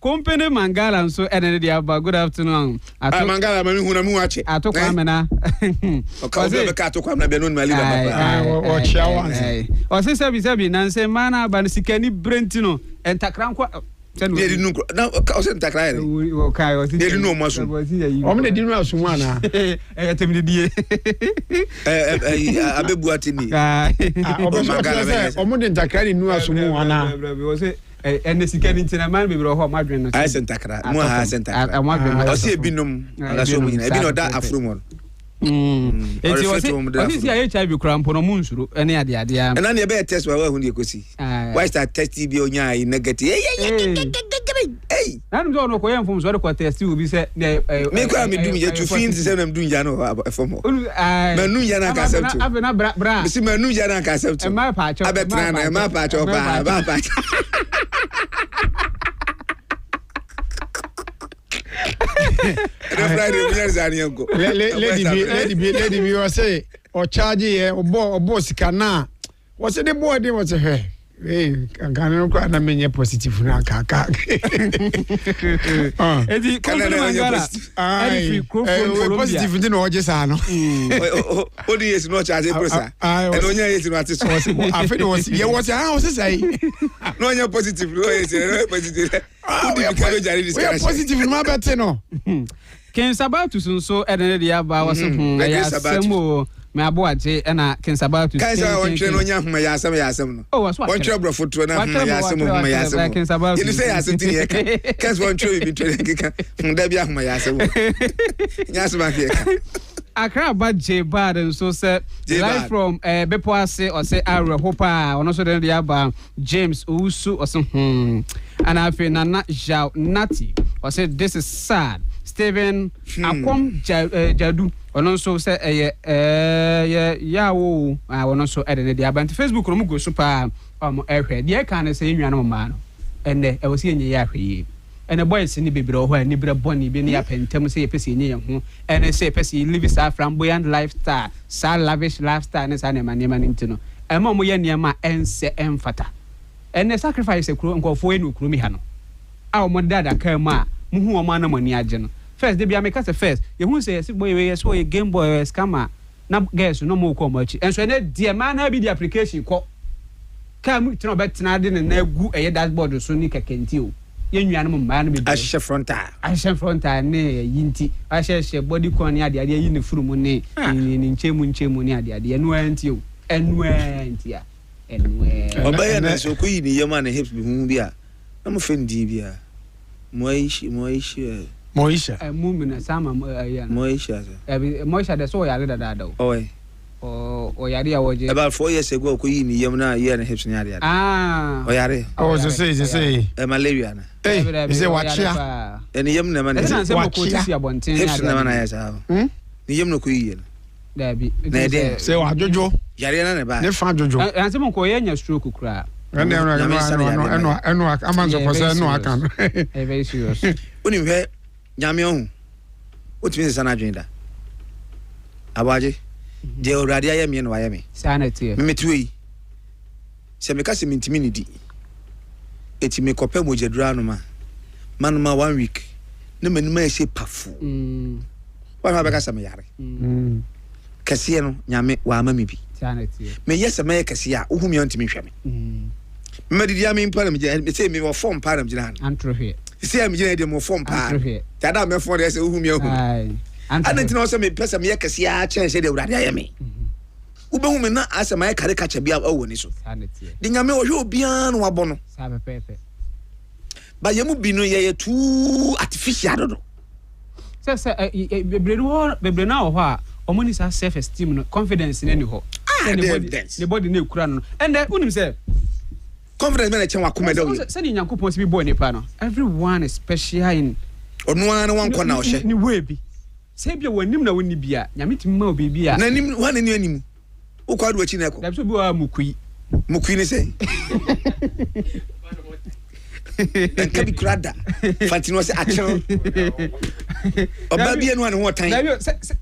Company Mangala so energy about good afternoon. Mangala who watch it. I took Amena. Or Chawan. Or Sabi Nancy Mana, Banisicani Brentino, and Takranqua. Now, I wasn't Takrai. They didn't know much. How many didn't know someone? I Abebuatini. Omodin Takrai knew as someone. And the second in a man will have Madrid. I sent Takra. More has sent Takra. I see a binum. I saw me. I know that Afrumon. It's a HIV cramp on a moon through any idea. And then you better test where you could see. Why start testing Bionia in negative? Hey, I'm going to go from Zoro test will be said. Make me do it to feel the same I'm doing Jano for more. Manu Yana Castle. I've been a bra. See Manu Yana Castle. And my patch. I bet my patch or my patch. Lady B was say or charge or boss cana. What's the boy? There was a hair. Hey, I can't quite mean positive now. Positive in the just I know. What is not charging person? I was I think it was yeah, what's your house say? No, you're positive. Positive. We are positive in my better no. Ken Sabatu so energy about was me aboaje na Ken Sabatu. Kai sa on twe no nya homa ya asem no. Oh, was what? On twe brofo to na homa ya asem. Ken Sabatu. You say asem tin here. Kai one twe bi twe keka. Da bia homa ya asem. Nya asem akeka. Accra J Bad and so say live from Bepoase or say Ara Hopa or also the aba James Usu or some and I feel Nana Jao Nati or say this is sad. Steven Akwam Jadu or also say yawo I will also add the aba Facebook room go super everywhere. The can say you no man and I was seeing ya. And a boy is in the baby or when Nibra Bonnie be near Pentam say a person near home, and I say, Pessy lives a flamboyant lifestyle, sad lavish lifestyle, and as I am a name and intino. A momoya near my and say emphata. And the sacrifice a crew and go for any crumihano. Our Mondada Kerma, Muhu Mana Moniagen. First, they be a make us a first. You won't say, boy, so a game boy scammer. Now, guess no more much. And so, dear man, I be the application call. Come to know better than a good a dashboard so Nika can tell. Yen animal man be Asha fronta. Asha fronta ne yinti. Asha body corn ya de yin furu ne in chemu ne ade enu anti o. Enu anti a. Enu. Obaya na so koyi ni yema na hips bi hu bia. Na mo fendi bia. Moisha. Mu na sama ya. Moisha. Moisha de so ya le dada o. Oy. Oyare ya woje. About 4 years ago koyi ni yema na year na hips ni ade. Oyare. I was to say malaria na. Hey, is it what ya? And yem na man. Hips na man ya sa. Ni yem no koyi. Dabi. Na de. Say wa jojo. Yare na ba. Ne fa jojo. Anse mo ko yenya stroke kura. And amanzo ko say no akan. Very serious. Oni hwe nyame ohun. Otimi sana adwen da. Abaje. de awurade ayɛ me no ayɛ me sanity me metui se me ka se mentimi ne di eti me kopɛ mojadura no ma manoma 1 week ne manima ɛhyɛ pafu wa ha bɛka se me yare kɛseɛ no nyame wa ama me bi sanity me yɛ sɛ me kɛseɛ a wohu me ntimi hwɛ me me didi am in para me say me form para me gina antrohwe say am gina de mo form para tada me for dey say wohu me ahu ananti na say me pesa me yakase a chen say de urade aye me ubehu me na asa me caricature bia awoni so de nyame wo hwe obia no wabo no sabe pepe ba yemu bi no ye too artificial do say bebre na ho a omoni sa self esteem no confidence na ni ho the body na ekura no and unim say confidence men chen wakoma da wi say ni nyankopon se bi boy nipa no everyone is special in onu an wan kɔ na o hye ni we bi say bia wanim na woni bia nyame timi ma obi bia na nim wan ni anim wo kwa do achi na ko da so bi wa mukui ni say nka bi krada fantino se achero oba bia no an ho tan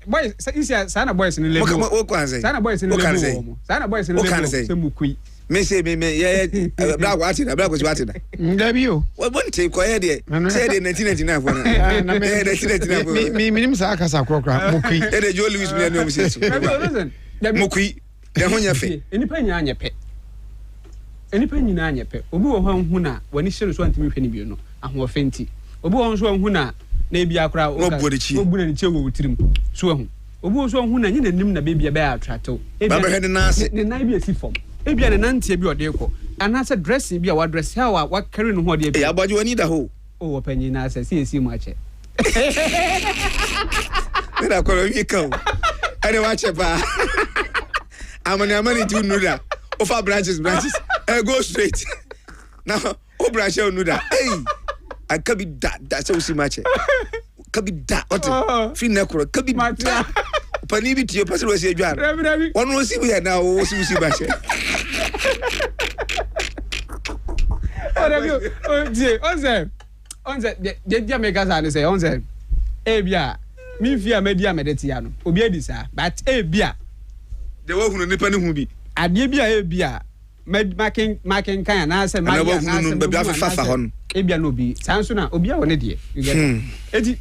boy say sana boys ni level wo kwa say sana boys ni level sana boys ni level say mukui me say me ye black what na black what na ndabio what bonte ko ye de say de 1999 for na me 1999 me minim sa akasa krokra mukui e de Joe Louis me na o say so mukui de ho nya fe enipa nya anya pe enipa nyina anya pe obi wo ho hu na wani hye so antimi hwe ni bi no aho fenti obi wo so hu na bi akra o bu na ni che wo wutirim so hu obi wo so hu na nyina nim na be bia be atrato ba be hede na ase ne na bi asi fom ebia ne nantie bi ode ko anase dressing bi a wa dress how wa carry no ho de bi aboje wani da ho o opanyi na ase si mu ache me da ko mi kan ade wa che ba amani tu nuda over branches go straight now o branch nuda hey I can be that so si mache can be that what free nekro can be that pani bi tie person we say adwan one no si we na o si bache onze de dia mega za ne say onze bia mi via media medetia no obi adi sa but bia de wo hunu nipa ne hu bi ade bia making kan na say na wo hunu no be afafa hon bia no bi sanso na obi a woni de edi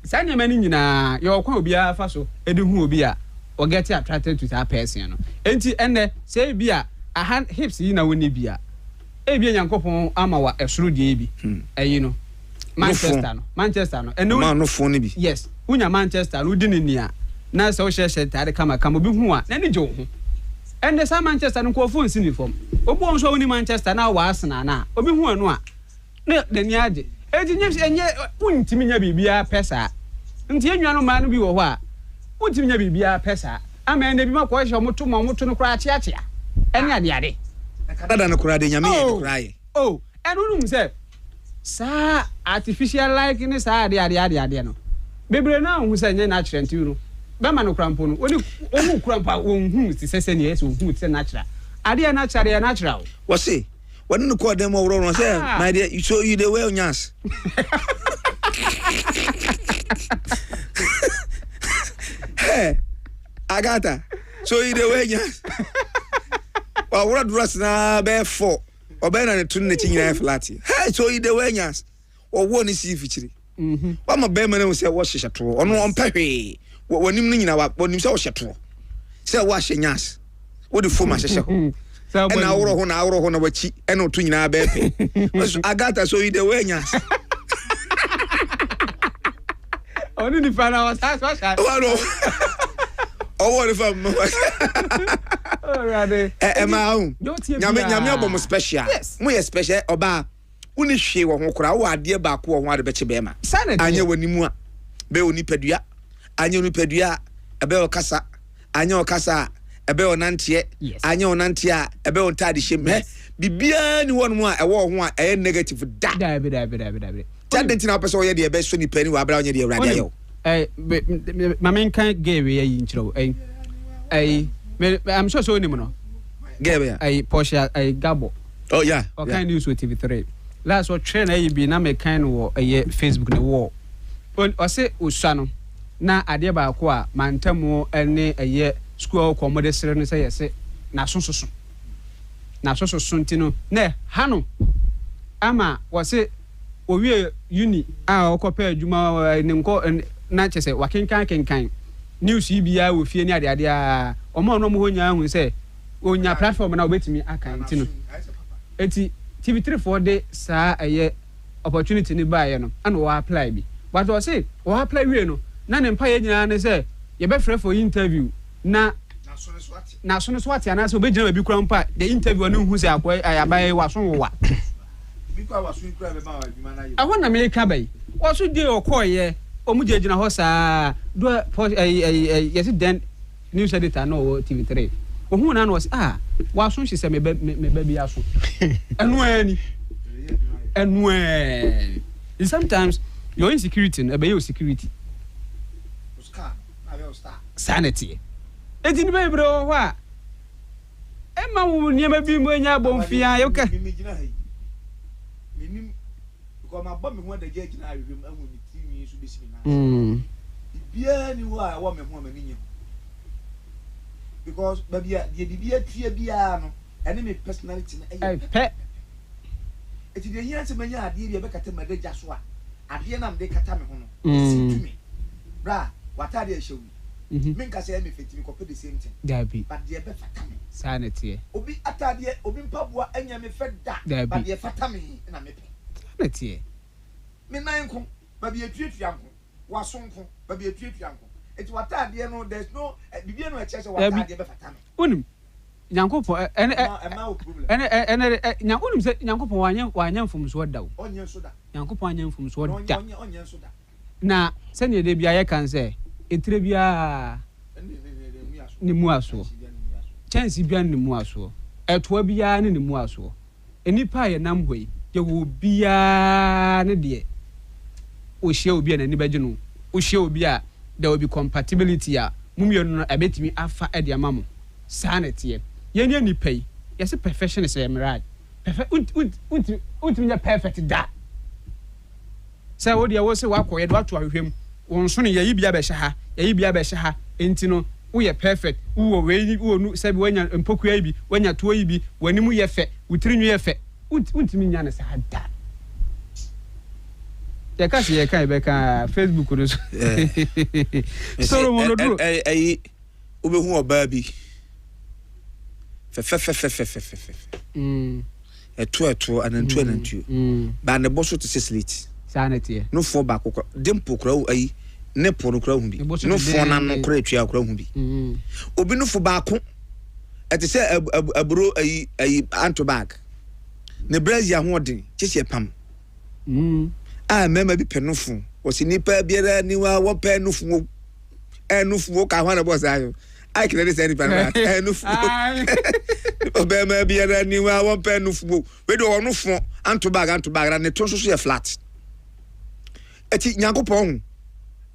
sanya mani nyina ye okwa obi afa so edi hu obi a o get attracted to that person no enti enne say bia a hand hips yi na woni bia bia nyankopon ama wa esoro de bi eyi no Manchester no eno man no phone bi yes unya Manchester no di ni nia na so hye tare kama obi hu a na ni je hu ende sa Manchester no ko phone si ni form obi won so woni Manchester na wa Arsenal na obi hu anu a na de ni age eti enye untimi nya bibia pesa nti enwa no ma no bi wo ho a untimi nya bibia pesa ama ende bi makọ hye omoto no kra achiachia ene ade kadada no kra de nyame ye no kra ye enu num se sa artificial like ni sa ade no bebre na hu se nye natural nti no be ma no krampo no oni ohu krampa onhu ti sese ne yes ohu ti natural ade natural what say when no call them over on say my dear you show you the way onyas hey agata so you the way onyas wa wora dress na be 4 obe na ne tun na chinyina flat hey so you the way onyas wo ni si fichiri wa ma be ma na say wo hye to ono on pehwe wonim no nyina wa wonim say wo hye to say wo hye nyas wo de fo ma hye ho and awro ho na wachi eno to nyina be pe agata so you the way nyas oni ni fana wa sa wano owo ni fam already ma hu nyame obom special mo ye special oba uni hwe wo ho kora wo ade ba ko wo ho ade be che be ma anya wanimu a be oni padua anya oni padua ebe o kasa anya o kasa ebe o nantie anya o nantie a ebe o ntade hye bibia ni wonu a ewo ho a negative da be tade na person ye de ebe so ni pani wa bra onye de awrade ayo mamen kan gewe yi nchiro I'm sure so ni mo no gewe Porsche Gabo oh yeah kind news with TV3 last what train bi na me kan wo Facebook ne wo o se usano na ade ba ko a mantamo ene school ko mo de sere no say yese na sososo ntino na hano ama wose owie uni a okopa adwuma ne nko na chese wakenkan news bia wo fie ni ade a omo no mo honya hu say onya platform na obetimi aka ntino eti TV3 for de sa eye opportunity ni ba ye no ana wo apply bi but wo say wo apply we no na ne mpa ye nyina ne say ye be frɛ for interview na so ne swati ana so be gina bi kura mpa the interview no hu say akoy ayabaye waso wa bi kwa waso kura be ma wa adwuma na ye ahon na me ka bai wo so de okoye omu je gina ho saa do yes then news editor no TV3 ohun na no was waso hye se me ba bi aso enu ani sometimes your insecurity no be your security sanity eti ni be bro ho a ma wo niam bi mo nya bomfia yo ka minim ko ma ba me ho da je gina ahwehwem ahu ni timi so besi na bia ni wo a wo me ho ma ni because babia de bibia tua bia no ene me personality na pe eti de hia se manya ade bia be kata madaja so a ade na me kata me ho no situmi bra wata de ahyewu min ka say me fetimi ko the same thing dabi but de be fata me sanity obi atade obi mpaboa anya me feda but de fata me na me pe sanity me nan ko babia tuatua ko wasonko babia tuatua ko eti wata de no there's no bibia no eche wata de be fata me unim nyankopo nyankonim se nyankopo wanya mfumso wada wo onye so da nyankopo wanya mfumso wada onye so da na sene de bia ye kan se etire bia ni mu aso chance bia ni mu aso eto bia ni mu aso enipa ye nam hoi ye wo bia ne de o hye obi na ni beje no o hye obi a there will be compatibility a mumye no ebetimi afa e de amamo sanity ye ni nipa yi ye se perfection is a mirage perfect ultimate perfect da say wo de wo se wa koye do ato ahwehwem won so ne ye bia be hye ha enti no wo ye perfect wo we wo nu se bi wanya mpokua bi wanya to yi bi wani mu ye fe wutirinwu ye fe ultimi nya ne sa da ya kasi ye kai be ka Facebook no so so mo do obehu oba bi eto anantu ba ne boso to seslit sanity no fo ba kokro dempo kra ayi ne po no kra hu bi no fo na no kra atwa kra hu bi obi no fo ba ko ete se aburo ayi anto bag ne brazia ho odin chese pam mema bi penofo o si nipa biara niwa wo penofo enufo ka ho na boss ayo I can say any pan enufo o be ma biara niwa wo penofo we do ono fo anto bag na ne to so so ye flat eti nyankopon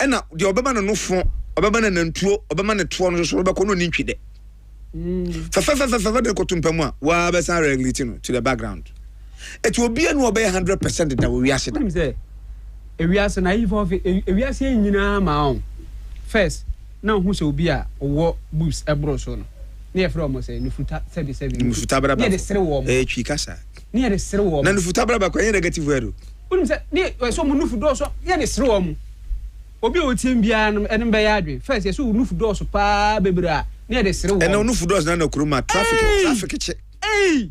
ena de obeba no fo obeba na nantuo obeba ne to no so obeba ko no ni ntwide fa de ko tumpamu a wa be san regulate no to the background eti obi anu obey 100% da we wiase da ewiase na even ewiase nyina ma on first na hu se obi a wo boost ebro so no na ye from say nufuta 77 nufuta braba na de sere wo twi kasa na de sere wo na nufuta braba ko ye negative word unim se ni so mu nufu do so ye de sere wo mu obi o tim bia no ene be ya adwe first ye so nufu do so pa bebra na de sere wo na nufu do so na kuruma traffic che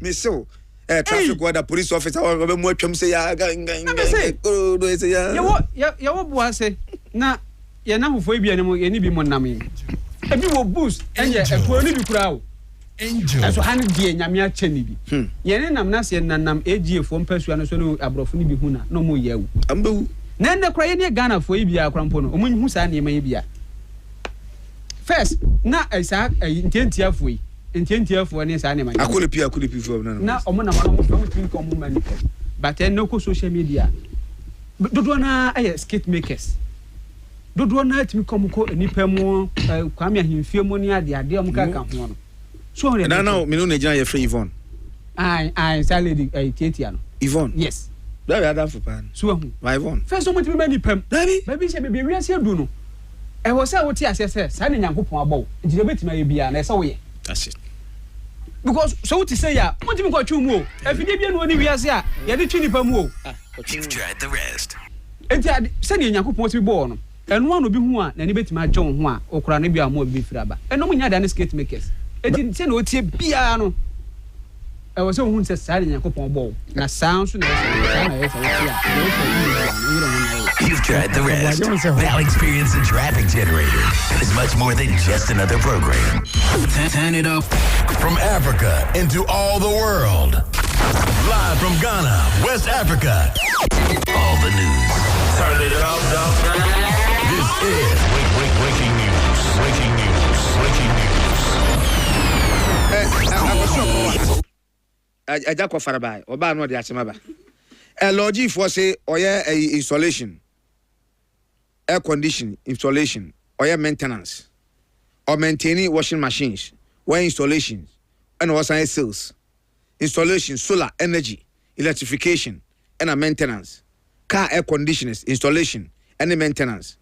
me so traffic order police officer we mu atwam say ya do say ya wo bua se na ye na hofo bia ne mo ye ni bi mo nam yi ebi wo boost enye eto ni bi kura wo so han die nyame a che ni bi ye ne nam na se nanam AGA fo mpasua no so no abrofo ni bi hu na no mo ye wu ambewu na nde kura ye ne Ghana fo bia kura mpo no o mo hu sa ne man bia first na esa ntiantia fo yi ntiantia fo ne sa ne man akolipi fo na o mo na mo tin ko mo man but no ko social media dodo na skate makers dodo na atimi komko nipa mu kwame ahimfie mu ne ade mu kaka ho no so na me no na gina ye free Yvonne ai salady tietia no Yvonne yes da ya da for pan so hu Yvonne first so mo timi ma nipa baby se be wiase adu no e wo say wo ti asese sa ne Nyankopon abɔ nti de betima ye bia na e say wo ye that's it because so what say ya mo timi ko twum o afide bia no ni wiase a ye de twi nipa mu o You've tried the rest. enti se ne Nyankopon ti bɔ no eno ano bi hu a na ni betima agye wo ho a okura no bia mo bi firaba eno mo nya da ne skate makers enti se na o tie bia no e wo say wo hu se sa ne Nyankopon bɔ na sound so na yes You've tried the rest. Now experience the traffic generator. It's much more than just another program. Turn it up. From Africa into all the world. Live from Ghana, West Africa. All the news. Turn it up, dog. This is Breaking News. Breaking News. Breaking News. Ajako Farabai, Oba no de Asemaba. Logi for say oya installation, air conditioning installation, oya maintenance, or maintaining washing machines, where installations, and also sales, installation, solar energy, electrification, and a maintenance, car air conditioners installation, and maintenance,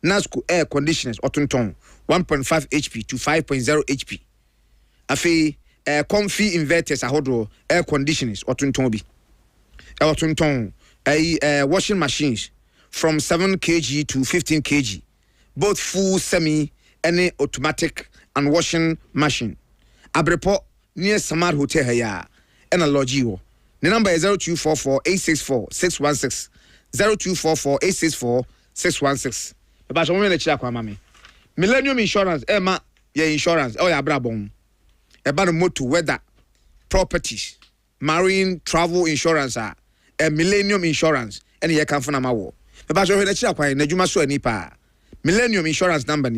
NASCO air conditioners Otunton 1.5 HP to 5.0 HP. Afi comfy inverters ahodo air conditioners Otunton bi. Otunton washing machines from 7 kg to 15 kg, both full, semi, any automatic and washing machine. Abrepo near Samar Hotel here, and a logio. The number is 0244-864-616. 0244-864-616. But I'm going to check on mommy. Millennium Insurance, Emma, your insurance, oh, yeah, brabon. About motor, weather, properties, marine, travel insurance, Millennium Insurance, and ye come from Amawo. But I'm going to check on Najuma so nipa. Millennium Insurance number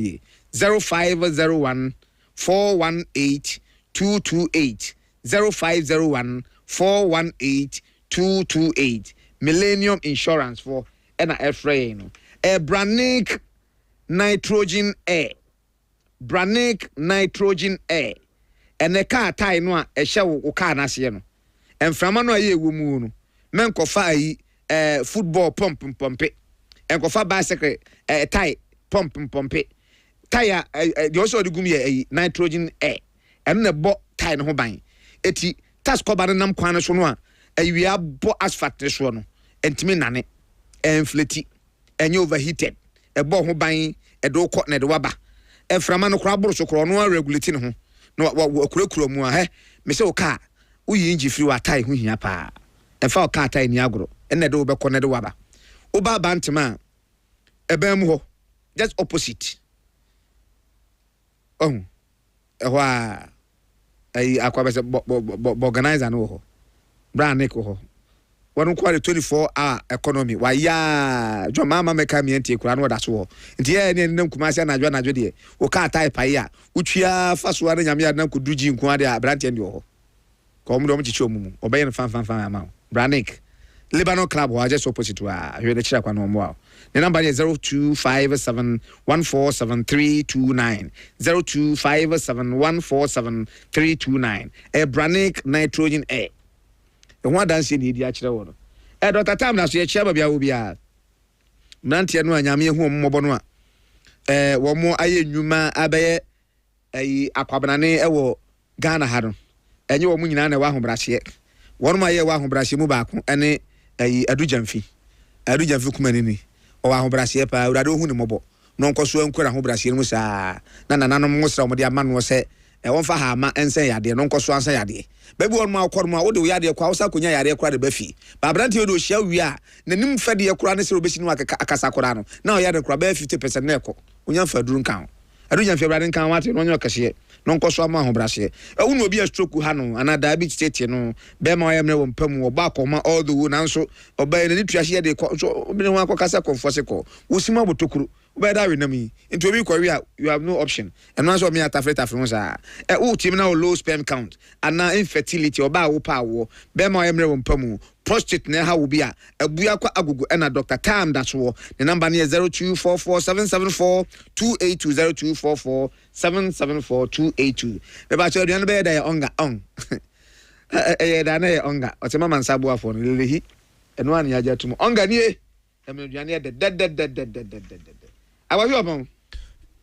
0501 418 228 0501 418 228. Millennium Insurance for Efrain. Branic nitrogen air. Branic nitrogen air. And the car tie no a show o car nasiano. And from ano ye wumu. Men kofa football pump. And kofa bicycle tie pump. Tire the also the gumi nitrogen air. And the bo tie no ban. Eti task cover nam kwana so no a we are bo asphalt so no. Entimi nane enflati enye overheated e bo ho ban e do ko na de waba e frama no kra boro so kro no regulate ne ho no akurakura mu a he me se o car uyi inji free wa tie ho hia pa e fa o car tie ni agoro e na de wo be ko na de waba o ba bantima e ban mu ho just opposite e ho a akwa be se organizer no ho brand ne ko ho one quite 24-hour economy. Why ya John Mama make me anti Kuran that's all. India and Kumasa and Joanna Jodi. O can't type ya, which ya first one Yamia could do Jim Quadia, Brandt and yo. Come to Chomu, obey and fan amount. Branik. Lebanon Club was just opposite to her. I heard the check one more. The number is 0257147329. 0257147329. A Branik nitrogen air. The one dancing in the actual Dr. Tam na so ye chia ba bia wo bia mnantie no anyame hu mmobɔ no a wo mo aye nnwuma abaye akwabenane ewo Ghana ha no enye wo mu nyina na wa ahobrahye won ma ye wa ahobrahye mu baako ene adujamfi kumani ni o wa ahobrahye pa urade hu ne mmobɔ no nkoso ankura ahobrahye mu saa na nananom mo sra mo de ama no se won fa ha ma ensen yade no nkoso ansen yade baby won ma akor ma wo de yade kwa wo sa konya yade kwa de bafi ba brante yo do hia wi a nanim fa de yakura ne se obesi no akasa kora no na o yade kwa ba 50% na ekɔ onya fa duru nkan adunya fi brade nkan wate no nyo kase no nkoso ama ho brase wo no obi a stroke ha no ana diabetes state no be ma oyamre wo mpam wo ba kɔ ma all the wo nanso oba ne tuahye yade so obi ne ho akɔkasa konfose kɔ wo sima botokuru Ubeda we nami into we Korea you have no option and once me atafreta from sa team na low sperm count and na infertility oba wo pa wo be ma emre wo mpamu prostate na ha wo bia abua kwa agogo na Dr. Tam that's wo the number is 0244774282 0244774282 be ba cho duan be da onga on da na onga o te mama nsabu afo no lehi eno an ya jatumo onga ni e duan de I was your mom.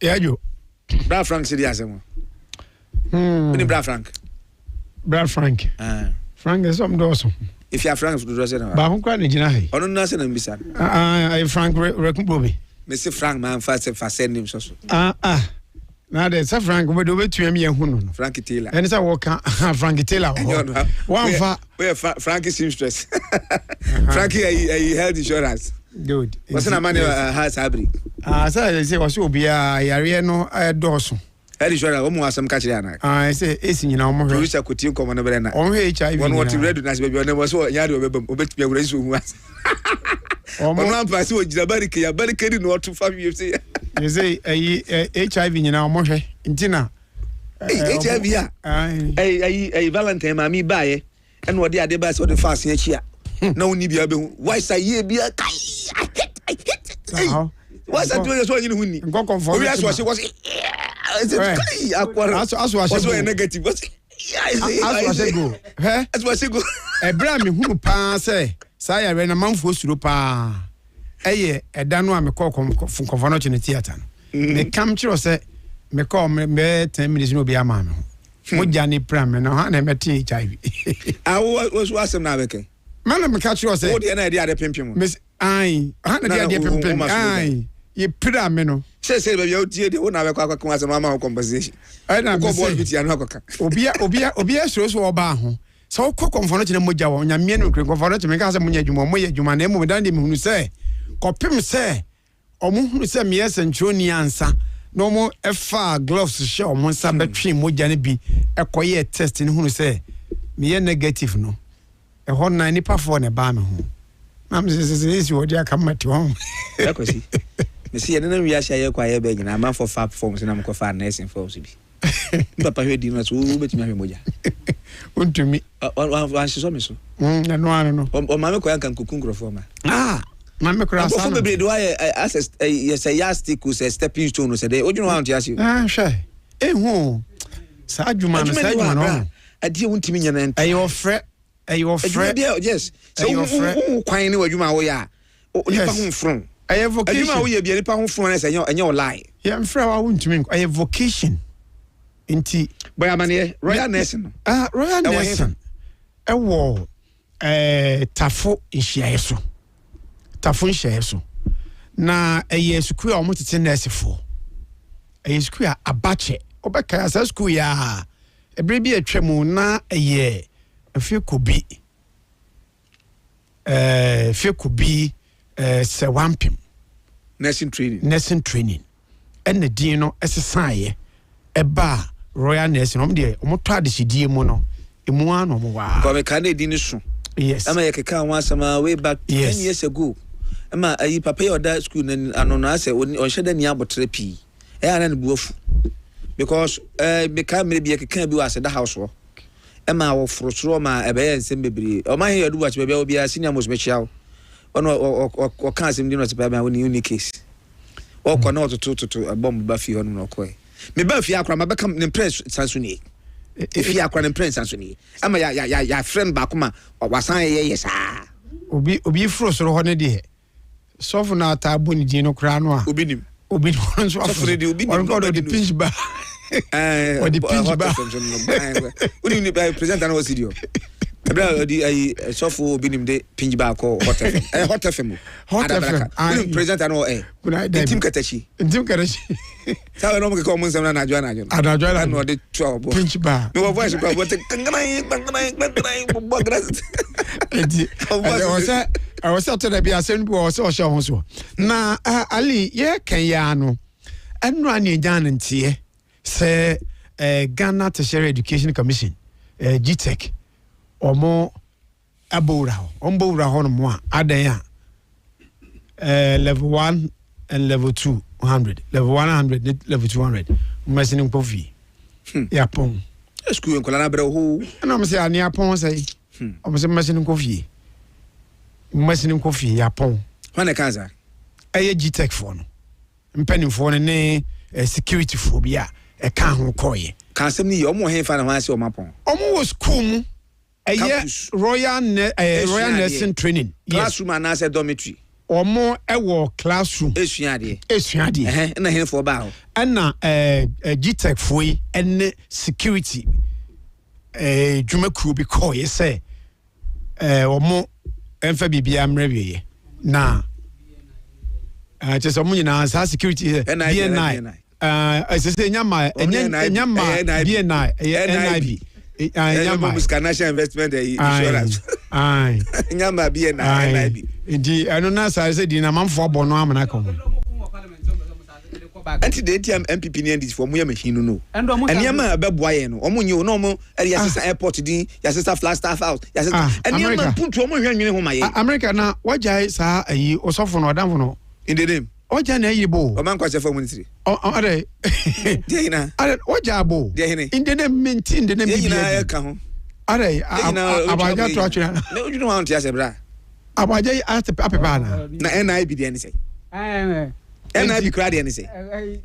Yeah, you. Bra Frank said yes. Bra Frank. Bra Frank. Frank is some dorsum. If you are Frank, do does it. But I'm quite a jinahi. Oh, no, nothing in Bissan. I Frank Rekumbobi. Mr. Frank, man, fast if I send him so. Now there's a Frank over to me and Huno. Frankie Taylor. And it's a walk Frankie Taylor. One where Frankie seamstress. Frankie, I held insurance. Good. What's the money has Abri? So I say, was will be a Yariano Dawson. Head insurance, almost some catching. I say, it's in your mother. Producer could you come on the on HIV. One what you read, nice baby, never saw a yard of a bit of race who was. One pass with Jabariki, a barricade in 5 years. You say HIV in our moshe in Tina. HIV, a Valentine, mammy buy, and what the other bus or the fast here. No need to be why say ye be a I hit. What's that doing as well in Winnie? Go conform. That's what she was. As was a negative. As go. As was go. A brand who pass say, Saya ran a month for Surupa. A dano am a call from Confornage in the theatre. The camture say, me call me 10 minutes no be a man. Mujani Pram and I met HIV. I was wasn't now, okay. Man, I'm catch you say. What the idea the pimping? Miss I had the idea pimping. Aye, you put a meno. Say, you dear, the one I have a mamma conversation. I don't go board with Yanoka. Obia shows or baho. So cook on for the Moja on your men who can for it to make us a Munya, you my name with Dandy who say, Copim say, or Moon say, yes, and Juni answer. No more far gloves to show Monsa between Mojani be a quiet testing who say, me a negative no. A whole 90 for a bama home. Mam says, you are come at home. See, I don't know, we are shy, quiet begging. I'm out for fab forms and I'm coffin nursing for Sibi. Papa, you did not bet me, Moja. Won't to me, one she saw me so. No, I don't know. Or Mamma can cook for me. Ah, Mamma Cross, probably do I ask a yastic who says stepping stone, said, what do you want to ask you? Ah, shy. Eh, who? Sajuman, I didn't want to mean an are you fret? Are you afraid? Yes. So who quite know you are? Oh, you from. I have vocation. You be a pound from us and your lie. Yeah, I'm afraid I won't mean I have vocation. In tea. By a man, Royal Nelson. Royal Nelson. A war. Tafo in Shiaso. Tafo in Shiaso. Na a year's queer almost 10 years for. A year's queer a batch. Obaka as a school ya. A baby a tremor na a year. A few could be Sewampim. Nursing training. And the Dino SSI a bar Royal Nursing on the Motadishi Diemono, Imuano Moa. Come a Canadian. Yes, I'm a can once some way back 10 years ago. Emma, I papa or that school and anonasa or shed any about trepi. And wolf because become maybe a can be as at the household. Emma or Frosroma, a bear and Sembe, or my head watch maybe will be a senior most Michel, or can't seem to be my unique case. Or cannot to a bomb Buffy on no quay. Me Buffy Akram become impressed Sansuni. If you are quite impressed Sansuni, am I ya friend Bakuma or was I yes, ah? Obi Frost or Honey. So for now, Tabuni Dino Cranoa, Ubinim, Ubin, one god of the pinch bar. Or the pinch bar. What do you present an OCD? I saw for Binim de pinch bar or hot FM. Hot FM. Present an OA. Good night, Tim Katachi. Tim Katachi. Tell a normal commons and Adjoana. Adjoana or the 12 pinch bar. No voice about what I was out to be a simple or social. Na Ali, yeah, Kenyano. And Rani Jan and Tie say Ghana Tertiary Education Commission, GTEC, or more Abura, Ombura Honmoa, Adaya, level 1 and level 200, level 100, level 200, Messing Coffee. Yapon. School in Colabra, who, and I'm saying, Yapon say, I was a messing coffee. Messing coffee, Yapon. When a casa, a GTEC phone. Penning for a security phobia, a can't call ye. Can't send me more hand for a mass or mapon. Almost cool. A year Royal Nursing training. Classroom and as a dormitory. omo ewo classroom esuade na hen for ba ho na GTech foi ene security dwumakuru bi call ye say omo emfa bibia mrewie na just omo nyina sa security BNI say nyama BNI NIB National Investment Insurance nyama BNI NIB ndi ano na sa say di na manfo bono amana ka ho anti the ATM MPP ni ndis for mo ya machine no eniama beboa ye no omo nyi no omo area sister airport din ya sister Flagstaff house ya sister eniama puntu omo hwanwene ho maye America na wajai sa ayi osofo no odamfo no in the name oja na yibo o man kwase for monetary ade dey na ade oja bo in the name maintain the name bibia ka ho ade abaja to atwa na ojuno wa ontia se bra abaja apepa na NIB dey ni say NIB crowd dey ni say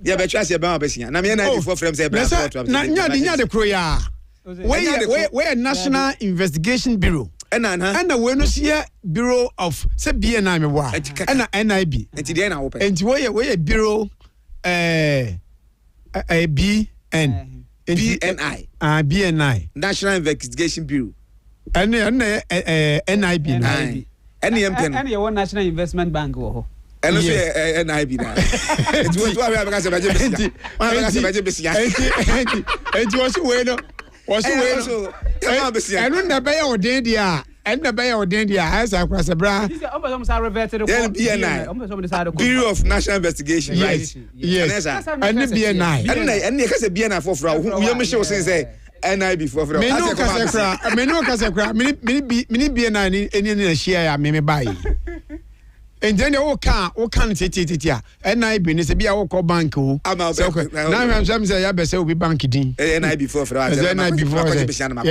ya be twa se ba obesia na me NIB for frame say bra na nya de kro ya we National Investigation Bureau and we no see Bureau of say BNI me wa and NIB enti dey na wo pe enti we Bureau BNI BNI National Investigation Bureau and NIB and your National Investment Bank wo and also NIB na it was what we have because it was we no was we and when the buy odin dia and the buy odin dia as across the bra BNI Bureau of National Investigation yes and BNI and you can say BNI for we am sure say NIB for me no kasekra me BNI any share ya me buy and then o can titi NIB ni se bia wo ko bank o na hwam say ya be say obi bank din NIB for NIB for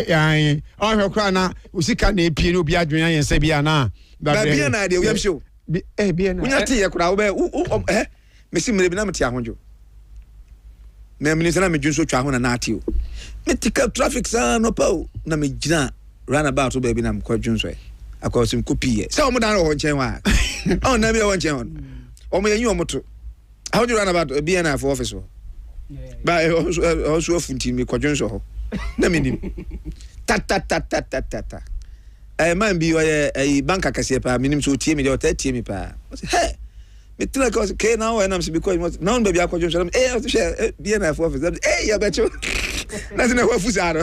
ya o hwe kra na usika na epie ni obi adwen yan se bia na ba bia na de we am show bia na unya tie kra wo be me si mre bi na meti ahonjo na me ni na me dwunso twa ho na ati o me tika traffic sa no pa o na me gina roundabout o ba bi na me kwa dwunso e akosim copy se o mo dan ho nchen wa oh na be o nchen on o mo yanyu o moto how do you run about BNI for office ba also funti me kwadwonso ho na me nim ta man bi o ye bank akase pa minim so tie me de o ta tie me pa hey me tell cause okay now and I'm because now baby akwadwonso BNI for office ya becho na se na ho fusaro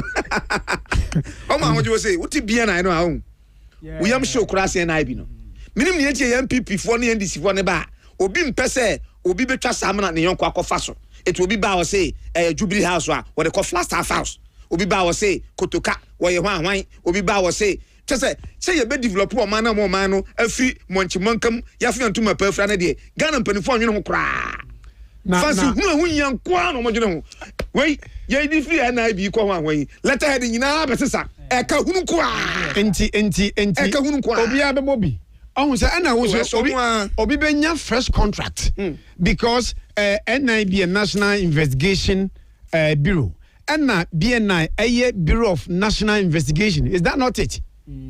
o ma ho jo say what BNI no ha we am show cross NIB no minim ne etie MPP for ne NDC for ne ba obi mpese obi betwa samna ne yonko akofa so etu obi ba o say Jubilee House wa we dey call Flagstaff House obi ba o say Kotoka we ye hwan obi ba o say say ye be develop o man na mo man no afi monchimankam ya fi antuma pa afra na de Ghana mpanifo nwene ho kra fancy hu yanko no mo dwene ho we ye di free NIB ko hwan letter head nyina besesa eka hunu kwa enti eka hunu kwa obi abebobi ohun say ana wo so obi benya fresh contract because NIB National Investigation Bureau and BNI Bureau of National Investigation is that not it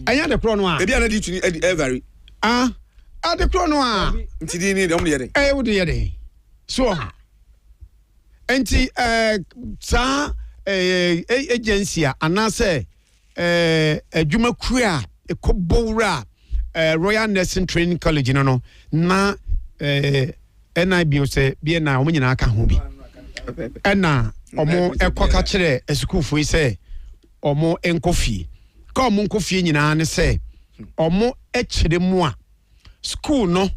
anya the crown one e bia na di tuni every the crown one enti di ni dem de wo de ye so enti sa agency anase adwuma kura ekobowra Royal Nursing Training College no na NIB say BNI o nyina aka ho bi na omo ekoka kire school fo say omo enkofi ka omo enkofi nyina ne say omo ekire mu a school no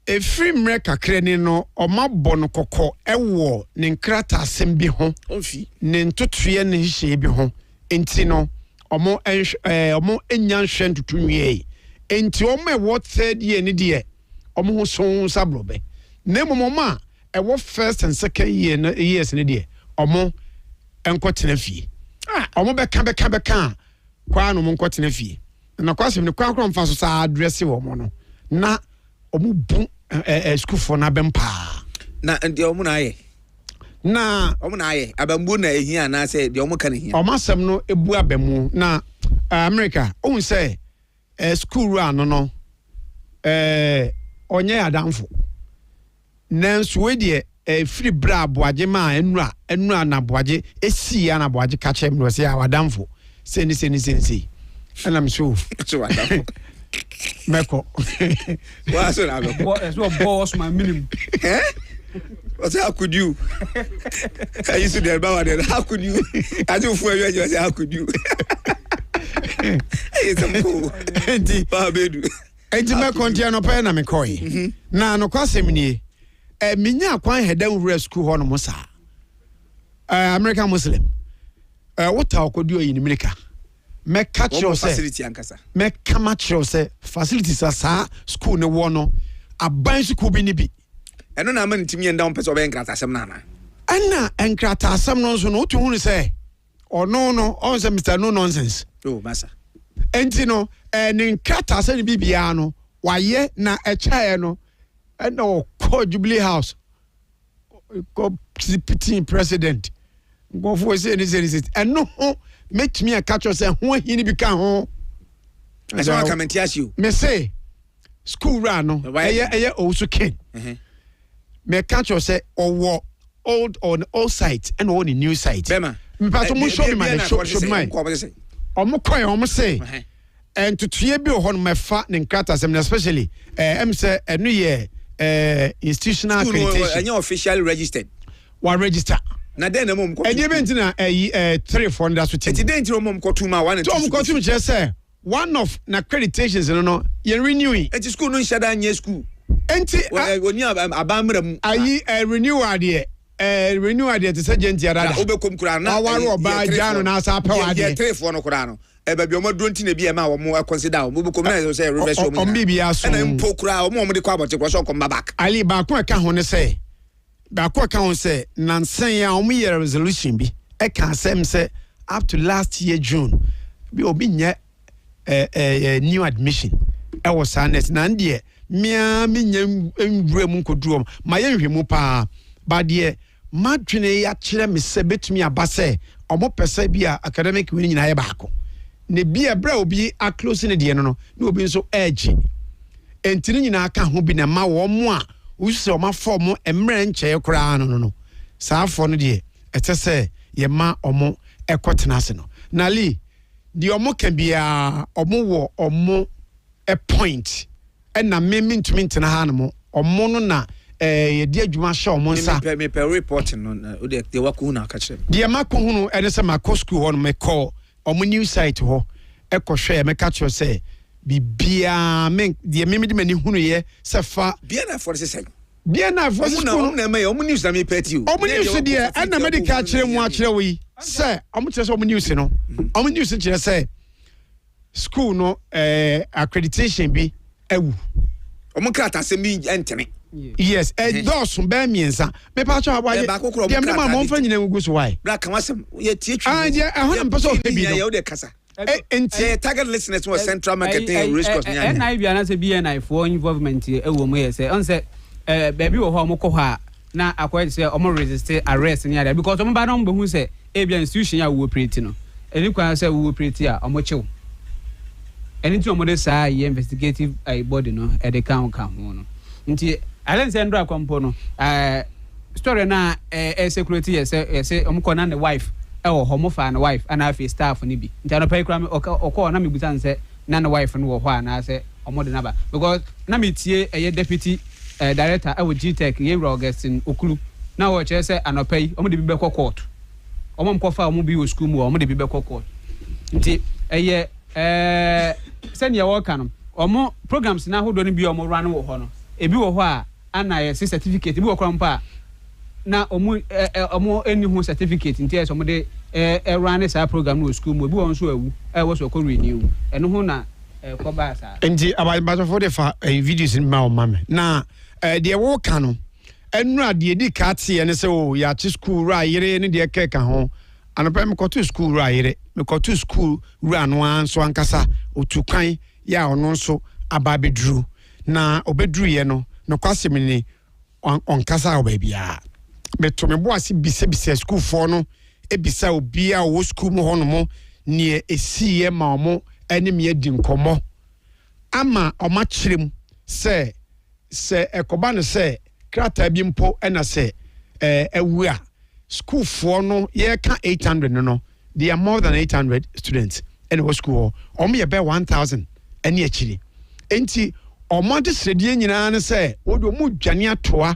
efrimre kakre ni no omabɔ no kokɔ ɛwɔ ne nkrata asɛm bi ho ne ntotoe ne hye bi ho enti no omo enya nhwɛ ntutu nwie enti omo ɛwɔ third year ne de omo ho so sabrobe na momoma ɛwɔ first and second year na years ne de omo enkɔtena fie omo bɛka kwa no mo nkɔtena fie na kwasem ne kwa mfa so sa address wo mo no na omo bu school for na bempa na ndi omo na aye abambu na ehia na say de omo ka na ehia omo asem no ebu abamu na America ohun say school ru ano no onye adamfo nanso we de free bra boaje ma enura na boaje esi ya na boaje ka chem no se ya adamfo seni ana me so adamfo meko wa so na meko so boss my minimum what how could you I used to there about that how could you I do for you just how could you hey some cool ba bedu enti me kontia no pa na me koi na no kwasem nie minya kwan hedan wura school ho no mo sa American Muslim what ta okodi oyin America me catch you say facility ankasa me kama catch say facilities sa school ne wo no aban school bi ni bi eno na man ntimi enda on pese obe nkrata asem na na ana nkrata asem no so no to hu say no on say Mr no nonsense oh massa enti no ne nkrata asem bi bia no waye na echae no eno ko Jubilee House ko sitting president go for say eno make me a catch say ho hini bi ka ho as I comment you me say school run no eye also ken me catch say old on all sites and on the new site bema me pato mo show me my show me omo koy omo say and to tie bi ho no me fa ne nkrata sem especially em say enu ye institutional accreditation any officially registered wa register na den na mom ko e dey bentina 3-4 that so ti den ti mom ko tuma one to mom ko tuma che say one of na accreditations no ye renewing enti school no nshada anye school enti oni abamram ayi renewal de renewal de te say gentia dada obekom kura na awaro oba jano na asa pa wa de 3-4 no kura no ba bi o dronti na bi e ma wo mo consider o obekom na say reverse o mo on bibia so na mpo kura o mo de kwa abote kro so kom back ali ba ko ka ho ne say ba ko ka ho say nansen ya o mo year resolution bi e ka sem say up to last year June bi obi nye new admission e was sanet na ndie mia minya nwura mu nkoduom ma ye nhwemu pa ba de madwene ya kire me se betumi abase omo pese bi a academic win nyina ye baako ne bi ebra obi a close ne de no na obi nso edge entini nyina aka ho bi na ma wo mo a usise o ma form emre nche kura no saa fo no de etese ye ma omo ekotena se no na li di omo kan bia omo wo omo a point na me ntumi ntena ha no mo omo no na ye di adwuma hye omo nsa me pe report no o de wako na ka kire di mako hunu ene se mako school ho no me call omo new site ho ekohwe me ka kire se bibia me di me de mani hunu ye se fa bia na for se bia na for school na me omo news na me peti o omo news de na medical kire mu a kire wi se omo kire se omo news no omo news kire se school no accreditation bi ewu omo krata se mi entene yes those be miensa me pa cho abaye dem dem ma mo fa nyina ngugu so why bra kan wasem ye tie twi dia ehona mpeso hebi no ye de kasa target listeners was central marketing risk cost nya na bia na se BNI for involvement ewo mo ye se on se baby wo ho mo ko ha na akwai se omo resist arrest nya there because omo ba no mbe hu se ebia institution ya wo operate no eni kwa se wo operate a omo chew eni ti omo de sa ye investigative body no e de kan ho no nti alen se ndra kwampo no story na security yes omo ko na the wife wo ho mo fa na wife ana afi staff ni bi nti ano pai kra me okọ na me butan se na na wife no wo ho ana se omo de na ba because na me tie deputy director e wo GTech ye Augustine Okulu na wo che se ano pai omo de bi be court omo mko fa omo bi wo school mu omo de bi be court nti senior worker no omo programs na hodo ni bi omo run wo ho no ebi wo ho a ana ye certificate ebi wo kra mpa na omo eni hu certificate nti eso mo de run sa program no school mu ebi wo nso awu wo so ko renew eno ho na ko ba sa nti about for the videos in ma o mame na de wo ka no enura de di ka tie ne se o ya chi school ra yire ne de keka ho anopa me ko to school ra yire me ko to school ra no anso ankasa otukan ya ono nso ababedru na obedru ye no kwasem ni onkasa obabia beto me boase bise school for no ebisa obi a wo school mu hono mo ne esiye ma omo ene me adi nkomo ama oma kyerem say ekoba no say krata bi mpo na say ewu a school for no ye ka 800 no there are more than 800 students in our school ye be 1000 ene akiri enti omo de sredie nyina ne say wodo mu dwane atoa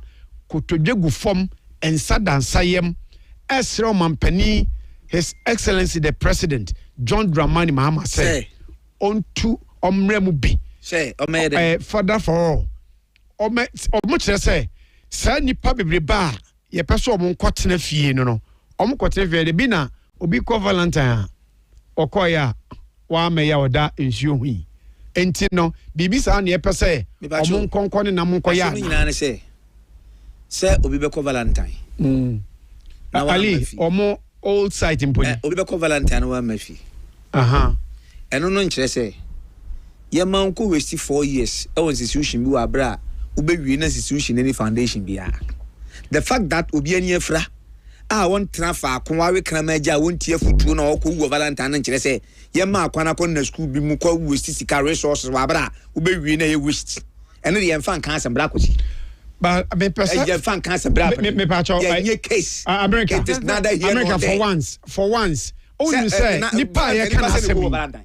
kotodwegu fom ensa dansayem esre mampani His Excellency the President John Dramani Mahama say onto omremu bi say father for all omo say sa nipa bebreba ye peso omo kwotena fie no omo kwotena fie de bi na obi ko Valentine okoya wa me ya oda nsuo hui enti no bibi sa na ye pese omo nkonko ne na monko ya nyina ne say obi be ko Valentine Ali omo old site in Pony. Obi be ko Valentine wa mafi eno no nkire say ye man ko waste 4 years e won institution bi wa bra ubewie na institution any foundation bia the fact that obi ani afra won transfer akwa we krama agya won tie futuo na okwo wo Valentine nkire say ye ma akwana ko na school bi mu ko waste sika resources wa bra ubewie na ye waste eno de ye mfa kan asem bra kochi but me person ye fan cancer bra me pacho ye case America it is not that here America for once you say nipa ye kan asem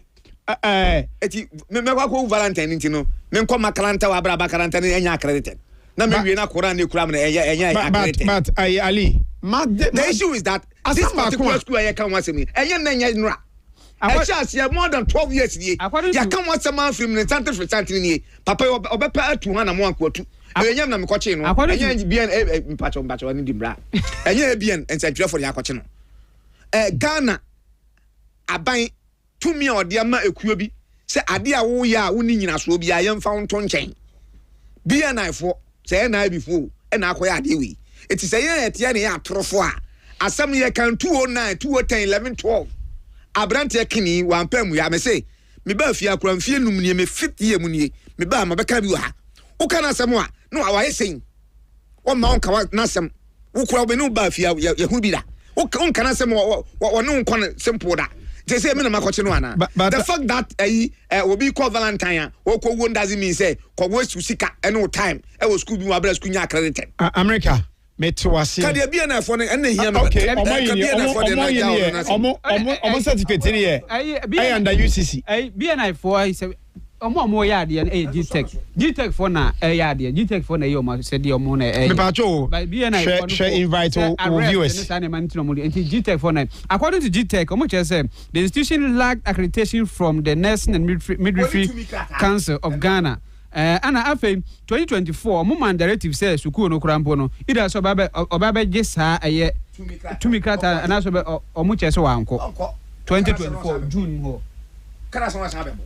eti me kwa ko Valentine ntino me nko makaranta wa bra makaranta ne enya accredited na me wie na Quran ne kura me enya accredited but Ali the issue is that this particular school ye kan wasem enya na enya nura Achas more than 12 years ye ya kan wasem film ne center for center ni papa obepa atu ha na mo ankoatu enyam na me koche no enya bien mpacho ni dimbra enya bien ensatwa for yakoche no Ghana aban tumi ode ama ekuo bi se ade a wo ya wo ni nyina so bi ayemfa wonto nchen bia naifo se na bifo na akoya ade wi eti se ye etia ne ya atorofo a asam ye kan 209 210 11 12 abrante kini wampam ya me se me ba fia akura mfie num ne me fit ye mu nie me ba ma beka bi wa wo kana asam a no wa yesen wo ma on ka na asam wo kura be no ba fia ye hu bi da wo kana asam wo no nkon simple da they say me na makoche no ana the fact that obi call Valentine wo ko wo doesn't mean say ko wo sika any time e wo school bi wa bra school nya accredited America me to wase ka de bia na fo ne na hia okay omo certificate ni ye I under UCC bia na fo omo ya de na GTech for na ya de GTech for na yo said the omo na me pacho bia na for share invite our viewers GTech for na according to GTech omo say the institution lacked accreditation from the Nursing and Midwifery Council of Ghana. Ana afa 2024 moment directive says sukuu no kurampo no ida so obabe gesa aye tumikata ana so omu chese wanko 2024 June ho kana so wasan abebo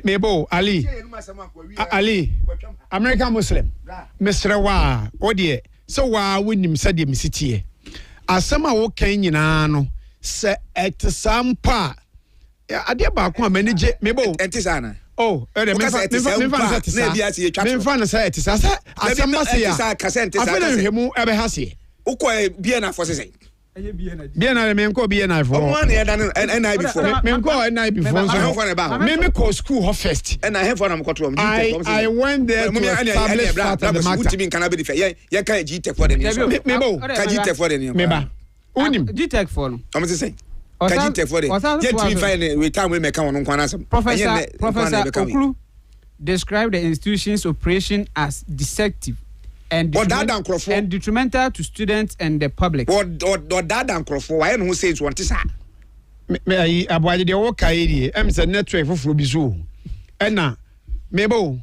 mebo Ali American Muslim Mr. Wa odie so wa wonim sade misitie asema wo kan nyina no se etsampa ade ba ko manage mebo entisana me fan say etisa say asema say ya afena hwemu ebe hase uko bia na for say bia na me nko bia na for o na da na before me nko na before so me go school ho first and I have for am koto I went there to establish part of the matter utimi kana be the ye ka GTech for the mebo ka GTech for the meba unim GTech for no am say Kajite for the get to find we time we make one answer. Professor Okulu described the institution's operation as deceptive and detrimental to students and the public. What that and Crawford why who says what is that? Me abwaje de wo kai die em se network foforo bi so na mebo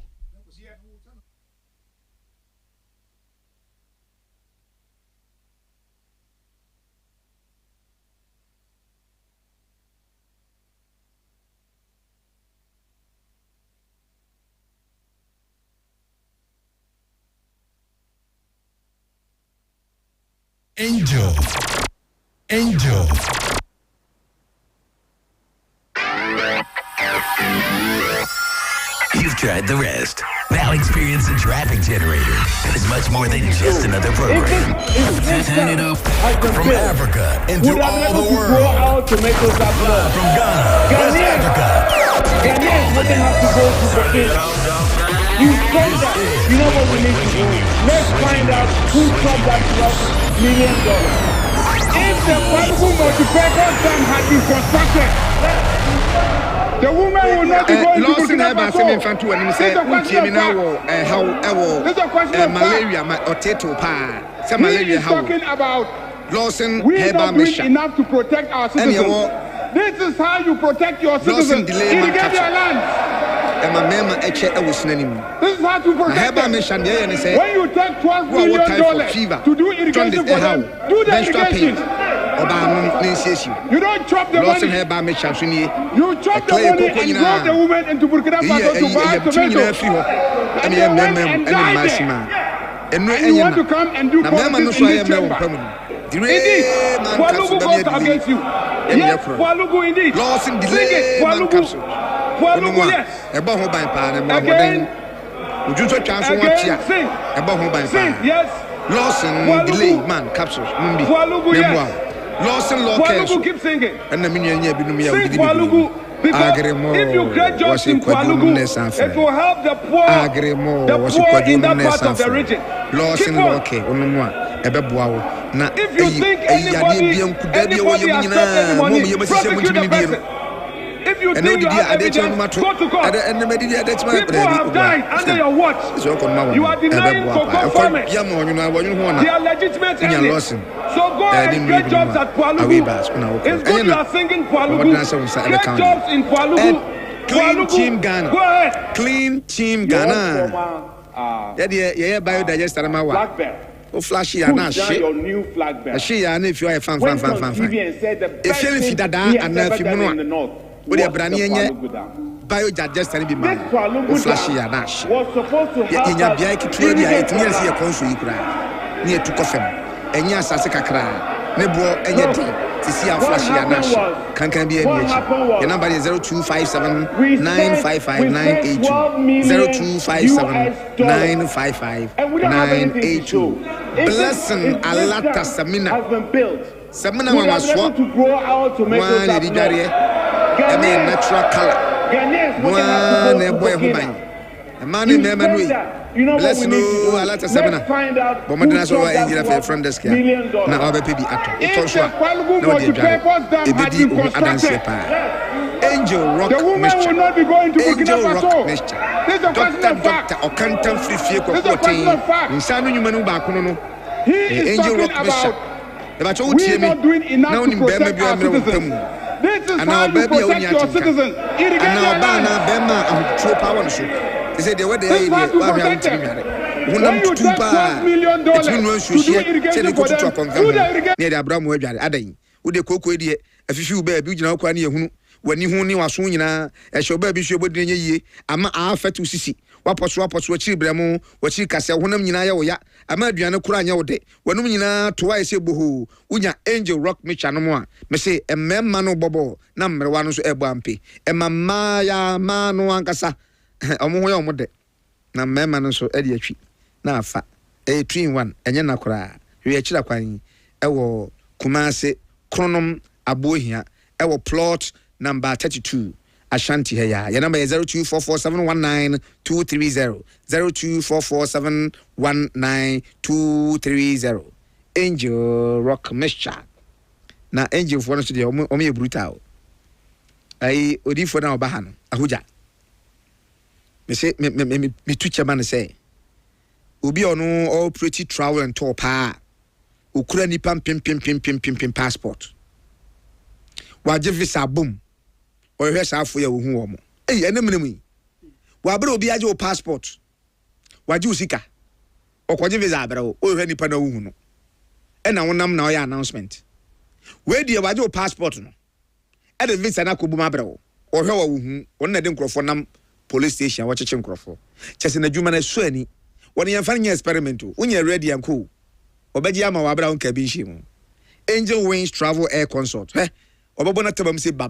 Angel. You've tried the rest. Now experience the traffic generator. It's much more than just another program. Turn it up from Africa into all the world. Live from Ghana, West Africa. Ghanaians wouldn't have to go to the king. You said that. You know what we need to do? Let's find out who dropped that $12 million. If the Kwalugu multi-purpose dam had been constructed, the woman will not be going to Burkina Faso. This is a question of malaria potato pie. He is talking about Lawson we are not doing enough to protect our citizens. This is how you protect your citizens. Irrigate your land. This is how to protect them. When you take $12 million to do irrigation for them, do the irrigation. You don't chop the money. You chop the money and drop the woman into Burkina Faso to buy tomatoes. And they went and died there. And you want to come and do politics in this chamber. Indeed, Kwalugu goes against you. Yes, Kwalugu indeed. Sing it, Kwalugu. Kwalugu, yes. Again, sing, yes. Lawson delay man capsules. Kwalugu, yes. Lawson law Kwalugu keep singing. And the minion sing Kwalugu. Because if you create jobs in Kwalugu, it will help the poor in that part of the region. Keep on. If you think anybody has stopped any money, prosecute the person. If you think you have evidence, go to court. People have died under your watch. You are denying cocoa farmers their legitimate earnings. So go and get jobs at Kwalugu. It's good you are singing Kwalugu. Get jobs in Kwalugu. Clean Team Ghana. Go ahead. Clean Team Ghana. Biodigester. Blackberry. O flashy and not shit. Your new flag bearer. She and if you are fan. If you and if you with your brand biodigester be man. O flashy and not shit. Was supposed to have in your biaki it means your consul cry. Near to coffin. And yes, as a cry. Nebo and your tea. To see how flashy and nash can be a your number is 0257 955 982 0257 955 982. Blessing Alata Samina has been built. Samina was what to grow our tomatoes up north. Natural color. One boy who a man in memory. Bless you, Alata Samina. Bomadana so engineer for front desk here. Now our baby actor. It's also no Angel Rock. The woman will not be going to Burkina Faso. This is a question of fact. Okantam free fear ko 14. Nsanu nyumanu ba kono no. He is talking about we are not doing enough to protect our citizens. This is how you protect your citizens. Irrigate your land. They say the way this is how to protect them. When you take $12 million to do irrigation for them, do the irrigation. Near the Abraham Wedge, Aday, with the cocoa idea, a few baby, you know, when you knew was soon, a show baby show would ye, ama alpha to sissy, wapos, what she bramo, what she cast a woman in Iowa, a Madriana Kuranya day, when Umina twice a boohoo, Unya Angel Rock Michanoa, may say a mano bobo, number one so a bumpy, and mamma mano ancasa. Omo mo de na mema no so e de atwi na afa e twin one enye na kora we akira kwan e wo Kumase Kronom Abohia e wo plot number 32 Ashanti here your number is 0244719230 0244719230 Angel Rock Mixture na Angel for no so de omo brutal ai odifo na obaha no ahuja me say me teacher man say obi ono all pretty travel and tour pa okura ni pim passport waje visa boom o hwe safo ya ohu wo mo enemnemu wa bra obi aje o passport waje usika okwaje visa abra o hwe ni pa na ohu no na wonam na o ya announcement we die waje o passport no e de visa na kobu ma bra o hwe wa ohu won na de nkrofo nam police station watching nkrofo chese na dwuma na so ani woni yemfa nya experiment unye ready anko obeji ama wa bra unka bi him Angel Wings Travel Air Consult obebo na tabam se ba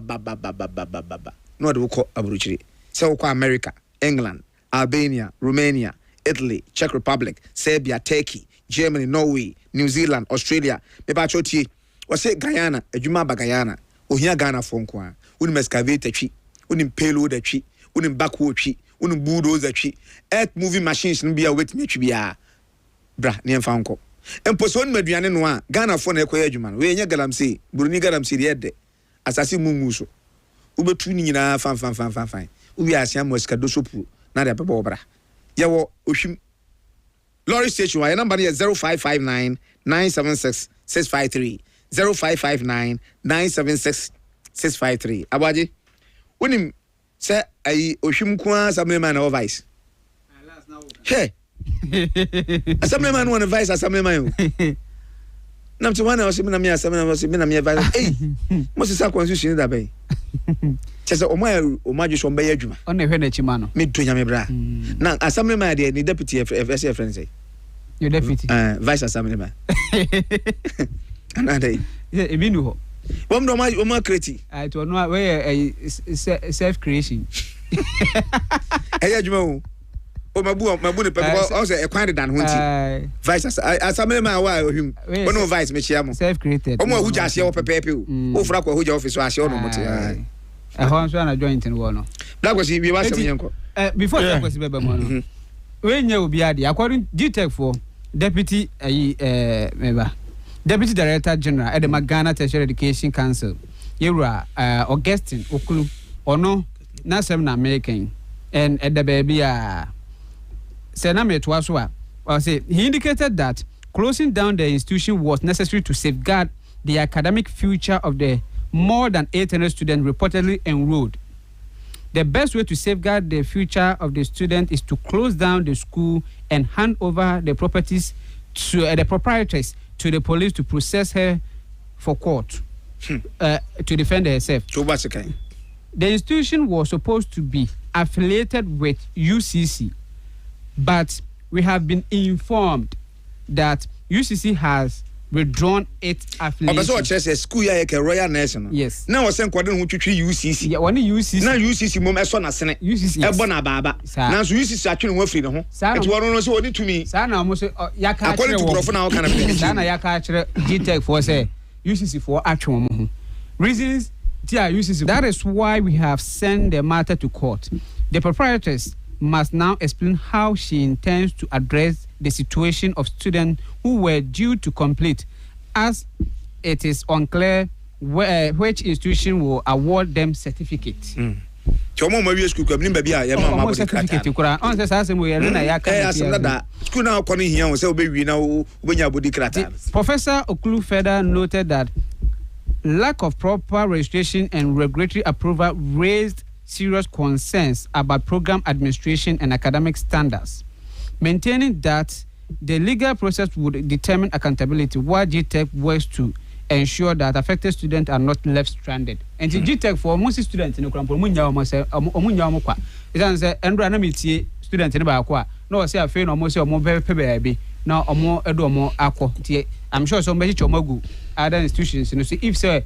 no de ko abruchiri se ko America, England, Albania, Romania, Italy, Czech Republic, Serbia, Turkey, Germany, Norway, New Zealand, Australia me ba chotie o se Guyana adwuma ba Guyana ohia Ghana fo nko a uni excavator twi unim payload atwi unim backhoe atwi unim bulldozer atwi earth moving machines no bia wetimi atwi bia bra ne emfa nko empo so on maduane no a Ghana fo na ekoya adwuma no we nya galamsey buruni galamsey de ede asase mungu so ubetu ni nyina fan ubi asia mo ska dosopu na de beba obra yawo ohwim lorry station wa number is 0559 976 653 0559 976 653 abaje wonim se ayi ohwim ko asame man na vice he asame man one vice asame man nam to one asame na me asame na me vice eh mo se sa constitution da bay chese o ma jo mbe adwuma on na hwe na chima no me do nyame bra na asame man de ni deputy FSA friend say your deputy vice asame man another ebi nu ho wom do ma create to no we self creation adwuma o mabu ne pepper o say e kwan de dan ho nti vice asame man wa ohim ono vice me chia mo self created o mo ahuja ase o pepepe o fura kwa ahuja office o ase o no mote ho so na joint no wo no that was we was saying yanko before that was bebe mo no we nya obi ade according GTech for deputy member Deputy Director General at the Ghana Tertiary Education Council, Yura Augustine Okulu, Ono, Nasem na American, and at the baby Sename Twaswa. He indicated that closing down the institution was necessary to safeguard the academic future of the more than 800 students reportedly enrolled. The best way to safeguard the future of the student is to close down the school and hand over the properties to the proprietors to the police to process her for court to defend herself. The institution was supposed to be affiliated with UCC, but we have been informed that UCC has withdrawn its affiliation. Okay, so school ya ke Royal National. Yes. Now we send kwade hu twetwe UCC. Yeah, one UCC. Now UCC mom eso na sene. UCC. Ebo na baba. Now so UCC atwe no afiri ne ho. Eti wono no so oni tumi. Sa na mo so yaka akole to profo na wo kana be. Sa na yaka kire GTech for say UCC for atwe mo ho. Reasons UCC. That is why we have sent the matter to court. The proprietors must now explain how she intends to address the situation of students who were due to complete, as it is unclear which institution will award them certificates. Chomo ma wi school ko bnim ba bia ya ma ma certificate kura on se sa asem we na ya ka da school na ko no hia wo se obewi na obenya body krata. Professor Okulu further noted that lack of proper registration and regulatory approval raised serious concerns about program administration and academic standards, maintaining that the legal process would determine accountability while GTech works to ensure that affected students are not left stranded. And GTech for most students in the country, omunya kwa. It say endra na metie students in ba kwa. No say afei no mo say omo be na omo edo omo akọ. I'm sure somebody chomagu other institutions you see if say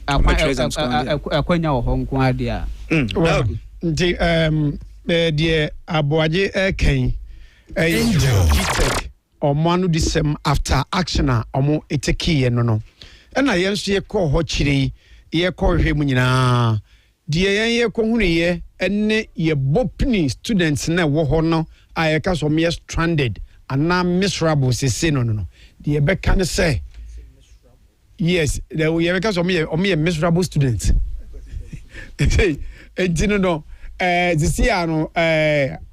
akwanya wo honko ade a nti the aboaje eken GTech omanu disem after action a omo eteki no na yenso ye ko ho chiri ye ko hwe mu nyina die ye ko hunu ye enne ye bopni students na wo ho no a ye ka so me stranded ana miserable se no die be kan say yes there we because of me miserable students no this year no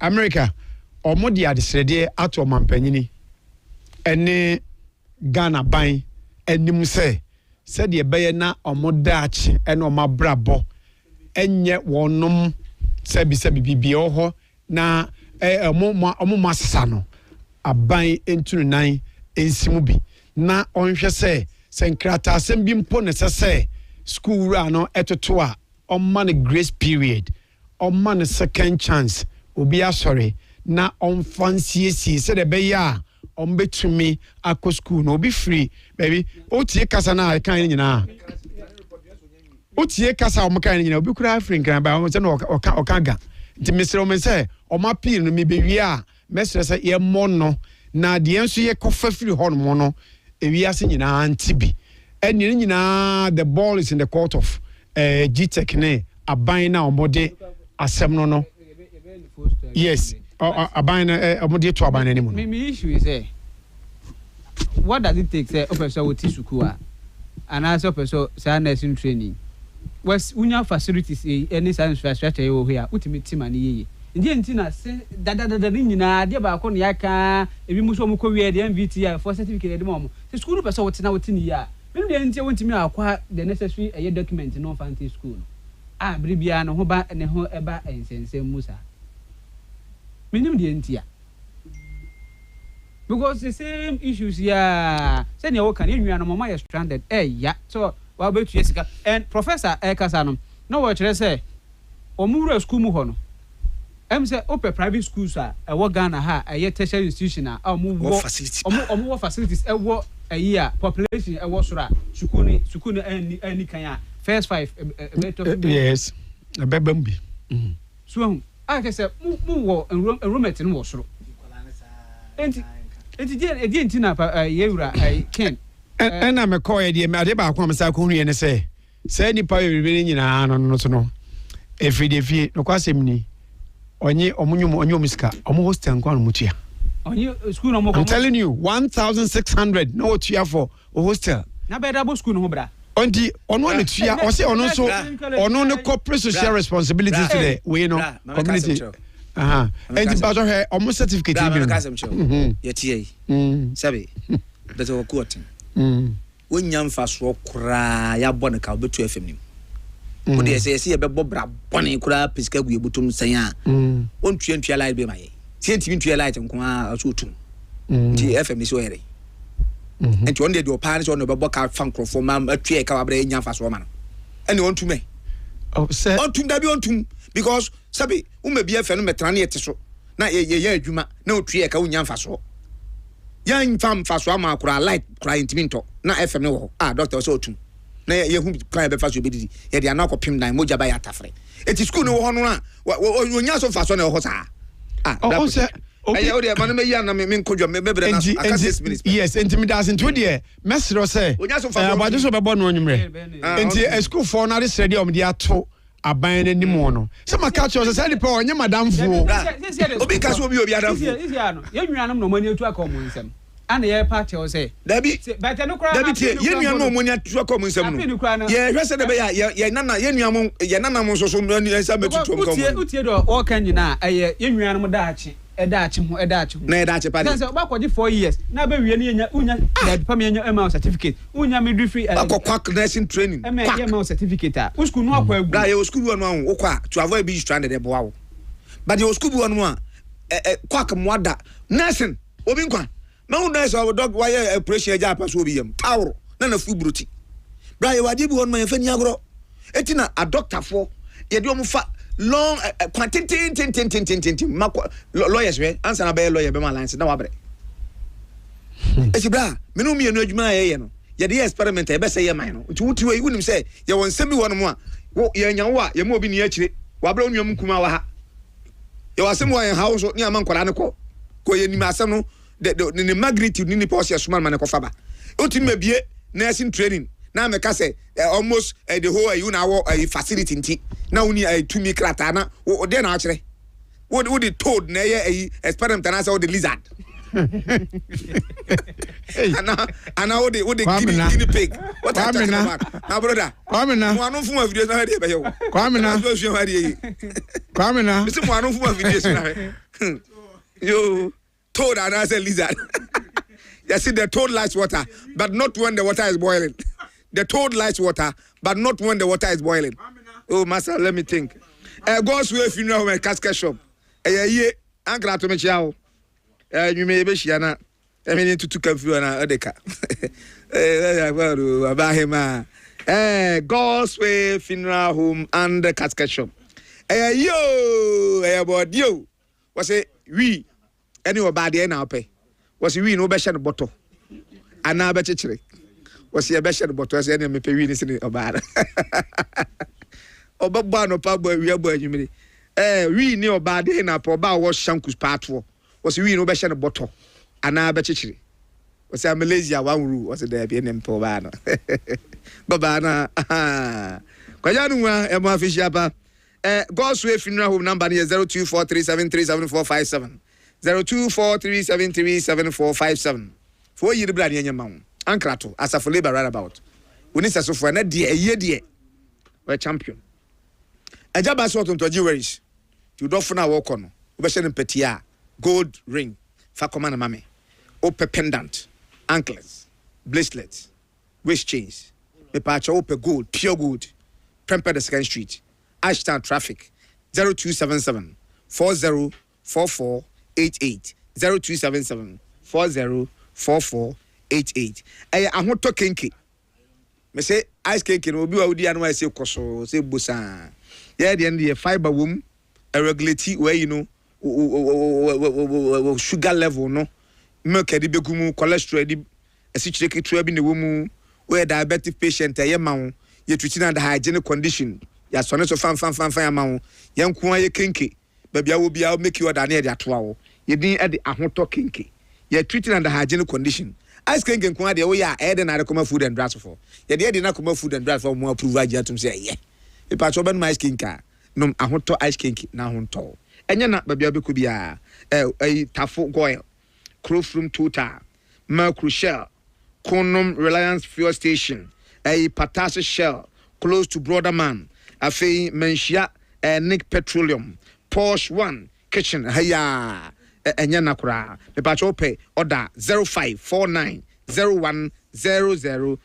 America omo dia desrede ato mampanyini ene Ghana ban enim say said ye beye na omo daach ene omo brabo enye wonom sebi bibi oho na omo masasa no aban entunu nan ensimu bi na onhwe say senkrata asem bi mpo ne sese school ra no etoto a on man grace period on man second chance obi asori na on fancy se de be ya on betumi akọ school no obi free baby otie kasa na kan nyina otie kasa o kan nyina obi kura free kan ba o se no oka ga nti mesere o me se o ma pin no me be wi a mesere se ye mo no na de enso ye kofa free ho no no ewiase nyina antibi eni nyina the ball is in the court of GTech ne aban na omode asem no yes aban na omode to aban na mu me issue is what does it take say officer wo ti suku a and as officer say nursing training was unya facilities any science infrastructure yo here ultimate team ani yeye ndi enti na se dada ni nyina de ba ko ne aka ebi muso mu ko wie de MVT for certificate de mo se school person wo tina ni ya me de enti wonti mi akwa the necessary document no fancy school ah bribia no ho ba ne ho eba ensensem musa minim de enti ya because the same issues here say ne wo kan enwia no mama is stranded ya so wa betu yesika and professor ekasa no wo kire say omuru school mu ho no say open private schools are wo Ghana ha tertiary institution omu facilities wo year population wo sura sukuni any kan first 5 yes bebambi so I can say mu wo enrollment no wo suro enti na yewura ken na me call ye me ade ba ko am sa ko hu ye ne say nipa bibiri nyina no so no efidefie no kwasem ni onye omunyum omu hostel nkwa no mutua onye school no mo I'm telling you 1600 no tuya for a hostel na be double school no bra onti ono ne tuya o say ono so ono ne corporate social responsibilities to the we no community enti ba so he omu certificate bi ye tie sabe that we quote wonya mfaso kura ya bɔ ne ka obetu FM nim wo de se ye bɛbɔ bra bɔne kura pisika gu ebutum san a ontua light be maye se ntimi ntua light nko a so otum nti FM ni so yere enti on de opa ne so no bɛbɔ ka fan crofo ma atua ka wabra nya mfaso ma no ɛne ontume say ontum da bi ontum because sabe wo ma bi FM no metra ne yete so na ye adwuma na otua ka wonya mfaso yan fam faso ama kura light kura intiminto na FM no wo doctor so otum na ye hu kan be faso be didi ye de anakopim dan moja ba ya tafre eti school no ho no na wonya so faso na ho sa o se okay o de ma no me ya na me nkodwo me bebre na aka 6 minutes yes intimidation to de mesro say wonya so faso ba so be bo no onwumre enti school for na de stadium de ato aban na nim no se maka cho say nipa onye madam fu obi ka so obi adam fu isi ano ye nnuanom no mani atu aka omo nsem ana ye party o say dabi but no kra dabi tie ye nnuanom mani atu aka omo nsem no ye hwese de be ya nana ye nnuanom ye nana mo so so nsem betutu ko mo utie do o kan nyina ye nnuanom daachi edaachi na edaachi pa de say ba kwaji 4 years na be wie ne nya unya da pa me nya ema certificate unya midwifery akokwa nursing training kwa ema certificate a usku no akwa agu bra ye usku bi no wo kwa to avoid being stranded e boa wo but ye usku bi no a kwa ka moada nursing obi nkwa na wo nurse o dog why operation eja pa so obi yam tawro na fu bruti bra ye wadi bi won ma ye fani agro etina a doctor for ye de o mu fa long quantity lawyers we answer na be lawyer be my lines na wabre esi bra me no mienu adwuma ye no ye de experiment e be say ye man no nti wuti we wunim say ye won semi won mo a ye nya wo a ye ma obi ni akire wabre onuam kuma wa ha ye wasem wo ye house ni ama nkwara ne ko ye nim asem no the magnitude ni pause suman man ko faba oti mabie nursing training na me ka say almost the whole you na facility nti na uni to me krata na o de na akire wo the toad na ye experiment na say o the lizard ana o the guinea pig what are you talking about na brother kwamina mo anu fun video na de be yo kwamina so so hadi kwamina bisi mo anu fun video na yo toad and I say lizard you see the toad likes water but not when the water is boiling. The toad likes water, but not when the water is boiling. Oh, master, let me think. God's way funeral home and casket shop. Ye, Uncle to me chow. You may be Shiana. I mean, to confuse an Adeka. About him. God's way funeral home and the casket shop. Yo, about you. Was it we? Any bad day now pay. Was we no better the bottle? And now better trick. Was your best but was any me pay ni obara obaba no pa boy we boy nyumiri we ni oba de na pa oba wo shankus patwo was we no be share bottle ana be chichiri was Malaysia one rule was there be nem pa oba no baba na Kwajanwa emo afishia pa. God's Way Funeral Home number is 0243737457. 0243737457. For you the brand in your mouth. Ankrato as a for labor right about. We need so for a year. We're champion. A job as what on to jewelries. You don't for now walk on. Ubeshen petia, gold ring, fakomana mame, ope pendant, anklets, bracelets, waist chains, me pacha ope gold, pure gold, Prempeh the Second Street, Ashtown traffic, 0277 404488, 0277 404488. I want to kinky. Me say ice cake no bi wa udi anu I say koso say busa. Yeah, the end the fiber womb a regulate where you know sugar level no milk edi begumu cholesterol edi esichireke twa bi ne womu where diabetic patient e ma wo ye treating under hygienic condition ya so ne so fan ya ma wo ye nko aye kenke babia wo bia make you order na e de atoa wo ye din e de ahoto kenke ye treating under hygienic condition ice cream nko ade wo ya e de na recommend food and drugs for ye de na recommend food and drugs for mo approve agiatum say ye e pa cho ben my skin ka no ahoto ice cream na ahoto enya na babia be ko bia tafo goil crowfroom total mercury shell Conum Reliance Fuel Station, Patas Shell, close to Broderman, Afe Menshia, Nick Petroleum, Porsche 1, Kitchen, Haya, Enyanakura, Pepachope, order 0549 01 0000,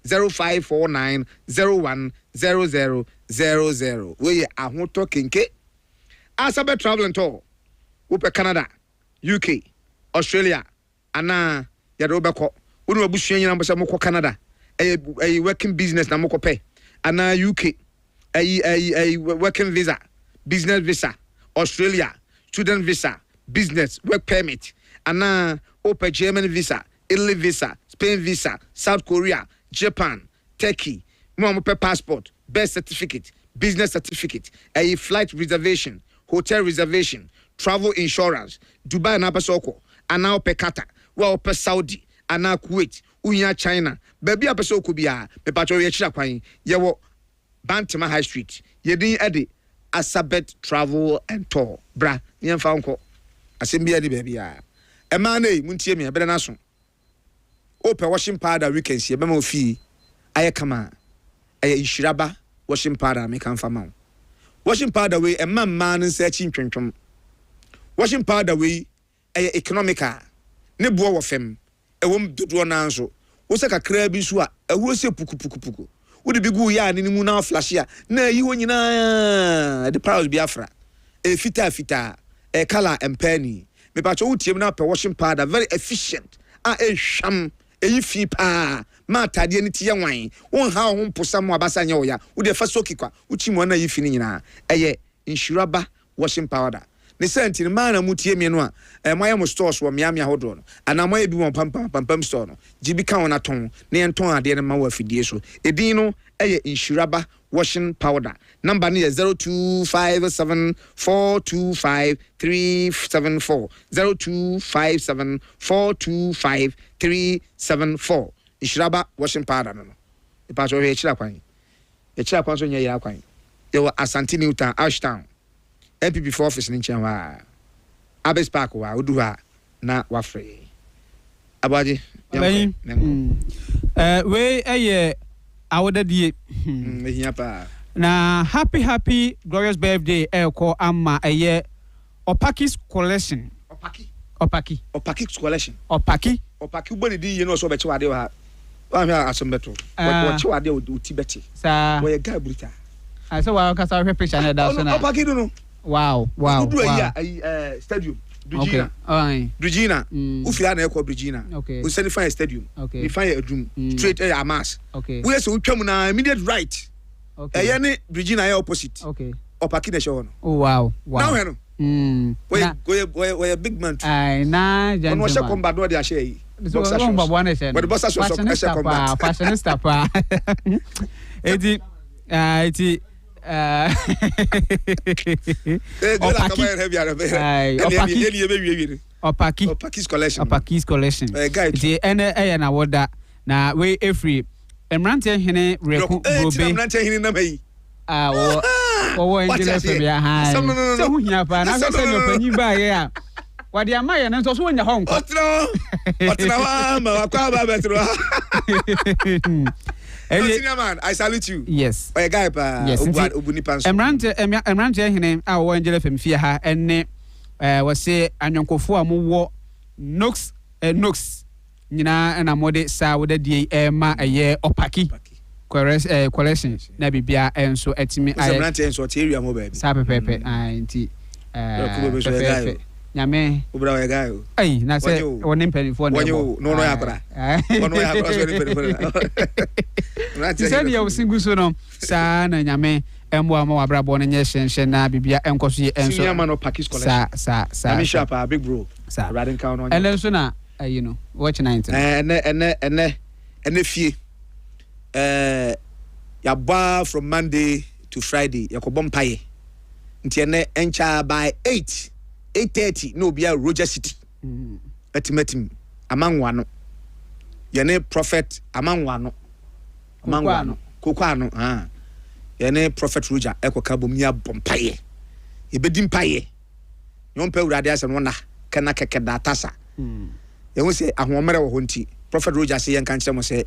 0549 01 0000. We are talking K. Asabe traveling tour, Upe Canada, UK, Australia, Anna. Yado beko wonu abusuan nyina mbasa moko Canada working business na moko pay ana UK working visa business visa Australia student visa business work permit ana open German visa Italy visa Spain visa South Korea Japan Turkey mo pay passport birth certificate business certificate flight reservation hotel reservation travel insurance Dubai na pasoko ana open Qatar well per Saudi ana Kuwait unya China baby apeso kubia me patro ye chira kwan ye wo Bantima High Street ye din ade Asabet Travel and Tour bra ye mfa nko asembia di baby a e ma na muntie me be na so open washing powder weekends ye be ma ofi aye kama aye inshiraba washing powder me kan fa ma washing powder we e ma man nsa chi ntwentwom washing powder we aye economical ne bo wo fem e wom dodo na nso wo se kakra bi so a ehuro se puku wo de bigu ya ne mu na flash ya na yi wo nyina the powers biafra e fita e color empani me pa cho utiem na pe washing powder very efficient e hwam e fi pa ma tade ne tie wan won ha ho mposa mo abasa nya wo ya wo de fa soki kwa uchi mo na yi fi ni nyina eye insuraba washing powder ne senti ne mana mutie me no a moye mo stores wo miami ahodo no ana moye bi mo pam store no gibi kan wona ton ne enton ade ne ma wa fidie so edin no eye insuraba washing powder number ne 0257425374 0257425374 insuraba washing powder no e pa so he chira kwan so nya ya kwan e wo Asante Newtown Ashtown MPP for office in Chenwa. Abes Park wa uduha na wafre. Abaji. We awada die. Na happy glorious birthday ko amma Opaki's collection. Opaki collection. Opaki uboni di ye no so be chwade wa. Wa me asombeto. Wa chwade utibeti. Sa. Wo ye guy brita. I saw wa ka sa picture na da so na. Opaki do no. Wow. Stadium. Brigina. Okay. Brigina. Ufia na ekọ Brigina. Okay. We send fire stadium. Okay. We fire adrum. Straight Amas. Okay. We say we twam na immediate right. Okay. Ne Brigina opposite. Okay. Opaki na show no. Oh wow. Now he no. We big man. Ai na gentleman. Ono she combat no dey share yi. Boxer shoes. But the boxer shoes she combat. Fashionista pa. Eti Opaki's collection. The na water na we every Emrante hene reku brobe. Emrante hene na mai. Wo Angela Fabia ha. So hu hia pa na se no panyi ba ye a. Wade amaye na so wonya ho nko. Otro wa ma akwa ba betro. Senior man, I salute you. Yes. Oye guy pa obuni panso. Emrante hene a wo Angela Fabia ha enne we say anyonkofo a mo wo Nox nyina na mode sa wo da die ma eye opaki collection na bibia enso etimi aye Emrante enso te area mo ba bi sa pepepe anti nyame obra we guy o ai na se wonim penifo na no yakora no yakora so ni penifo na ti se ni o singu so no sa na nyame embo ama wabrabo no nye hyenhye na bibia enkoso ye enso senior man opaki collection sa ami sharp big bro sa riding count on and so na you know watch 90 ene fie ya ba from Monday to Friday yakobom paye nti ene encha by 8:30 no bia Roger City etimatim amanwano yene prophet amanwano kokwano yene prophet Roger ekoka bomia bompaye ebedim paye nyompa urade asem wona kana keke datasa you say ahomere wo honti prophet Roger say yen kan kire mo say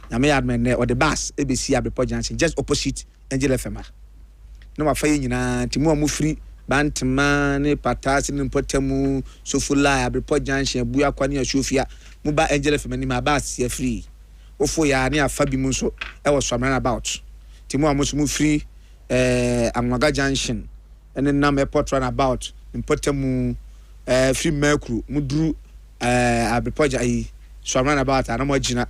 nyame admen ne or the bus ebesi Abepo Junction just opposite Angel FM no ma faye nyina timu amu free bantma ne patasi ne potamu sofula Abepo Junction buya kwani asofia mu ba Angel FM ni ma bus ya free ofo ya ne afa bi mu so e wo swamran about timu amu so mu free Anwaga Junction ene nam airport run about in potamu free mercury muduru Abepo Junction swamran about ana mo gina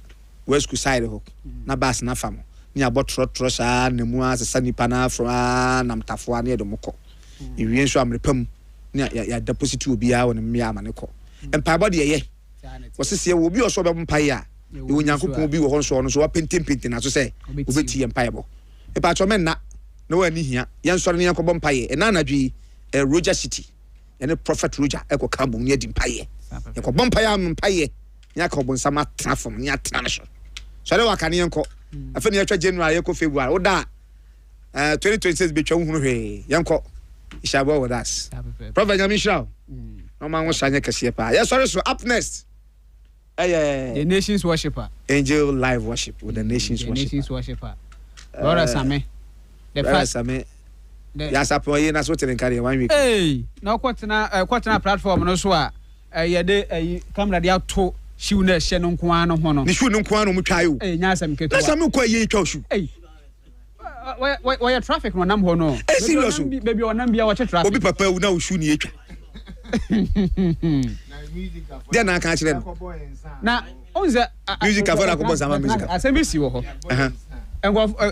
West Side ho na bus na famo ni abotro sa na mu asesa nipa na afro na mtafo na edom ko iwie nso amrepam ni ya deposit obi a won mmia amane ko empa body ye wosese wo obi oso be mpaye a e wonyankopon obi wo ho nso no so wa pentim na so se obeti ye mpaye bo e pa cho men na wani hia ye nso ne yankobɔ mpaye e na anadwi Roger City ene prophet Roger e ko kambo ni edi mpaye e ko bɔ mpaye am mpaye nya ka obonsama transform nya transfer so le wakane yenko afa ne yatwa January yeko February oda 2026 betwa hunu hwe yenko ishabo with us prophet Nyamisha no man wo sanye kese pa yes sorry so up next the nations worshiper angel live worship with the nations worshiper brother Same the first Same ya sapo ye na so tere nkare 1 week na kwatena platform no so a ye de camera dia to shiw na hye no nko an ho no ni shiw no nko an mo twayo nya asem keto na Same ko ye twa shiw why traffic no nam ho no serious baby onam bia watch traffic obi papa u na u shiw ni etwa dia na kan kire na onze music afara ko bo sama music asem bi si wo ho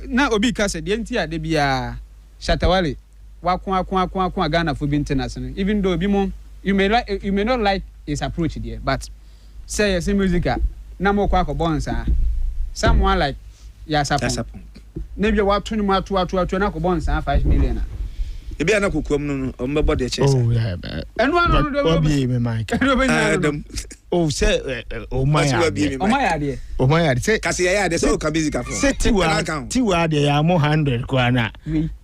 na obi ka se de ntia de bia Shatawale wa Ghana for international even though you may not like his approach there but say music na mo kwa ko bonsa someone like Yasapon maybe what 20 na ko bonsa 5 million e bia na kokuam no o mbebo de chese enu anu do be me mic oh say oh my say kasi ya de so ka music afo say tiwa de ya mo 100 kwa na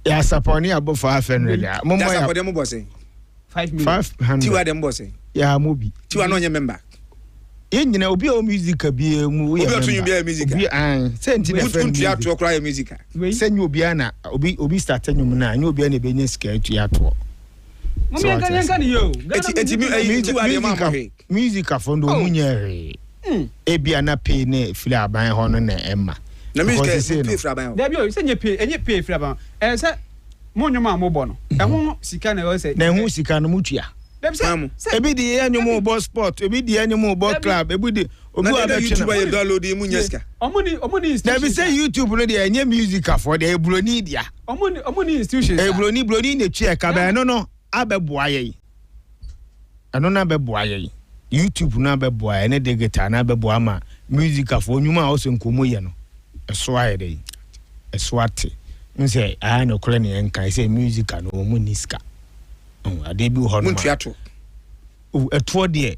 Yasapon ya bo 500 mo mo ya mo boss 5 million 500 tiwa de mo boss ya mo bi tiwa no nye member yenyina obi o music bi mu obi o tun bi music obi an say nti de friend tu ato kra ya music say nyu obi ana obi start nyum na nyu obi ana be nya sika tu ato mo mi yanka ni yo music afo ndo mu nya ebi ana pay ne fili aban ho no na emma na music pay fili aban ho da bi o say nye pay fili aban say mo nyuma mo bo no e ho sika na o say na ho sika no mutua ebi di anyumo bo sport ebi di anyumo bo club ebi di obi wa be YouTube ya download mu nyeska omuni na be say YouTube no dey enye music afọ dey ebroni dia omuni institutions ebroni na tue ka ba no abeboa ye ano na abeboa ye YouTube na abeboa ye ne digital na abeboa ma music afọ nyuma a oso nkomo ye no eso aye dey eso ate nse no kole ne enka say music no omuni ska ade bi ho no muntuato eto de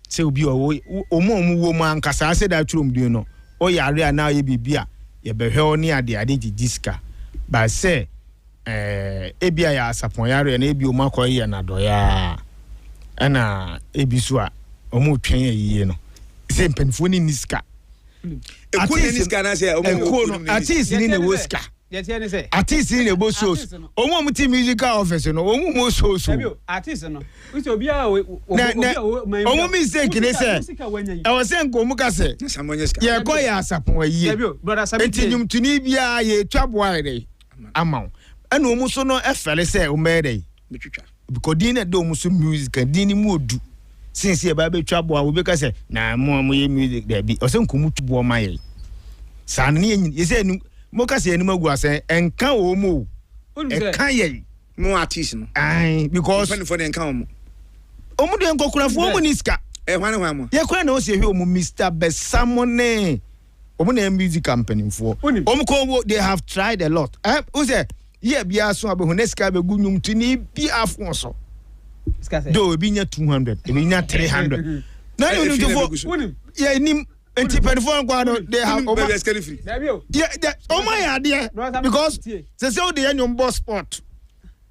se obi omo wo mu ankasa se da turom di no o yare ana ye bibia ye be hwe oni ade diska ba say ebia ya asapoyare na ebi o makoye na doya ana ebi so a omo twen yiye no se mpanifo ni niska ekuni niska na se omo artist ni ne woska artist ni ne bosos omo ti musical office no omo mo so artist no uti obi a omo mistake ni se e wo se nko mu ka se ye ko ya asapoyie enti nyumtuni bia ye twaboare amaw ana omo so no efele se o mere metwitwa because din do omo so music din mu odu since e ba be twabo a obi ka se na mo ye music da bi o se nko mu tubo ma ye san ne ye se mo ka se ani magu ase enka omo e kan ye mo artist no ai because funny for enka omo de enkokurafo omo niska hwan mo ye kwa na o se hwe omo Mr. Besamone omo na music company fo omo ko they have tried a lot o se ye bia so abehu neska be gunyum tini bi afon so do bi nya 200 bi nya 300 na you know to ye nim anti-penfon kwa no they have over scary free yeah my idea because say the anyum boss sport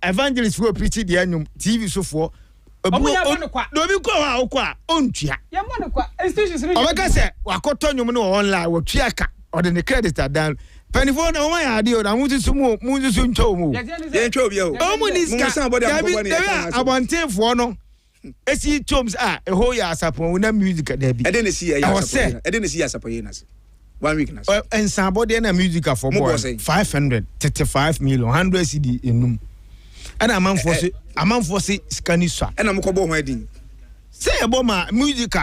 evangelist for preach the anyum TV so for do bi kwa ontua ya mo ne kwa institutions ni obeka say wakoto nyum no online wo tuaka or the credit are down penifo na my idea na mutusu ncho mu ye ncho bia o omo ni ska abontenfo no esi toms eho ya asapon na music da bi ede ne si ya asapon ede ne si ya asapon ye na se 1 week na se ensabode na music for boy 535 million 100 cd enum ana amanfo se skaniswa ana mkobo ho adin say ebo ma music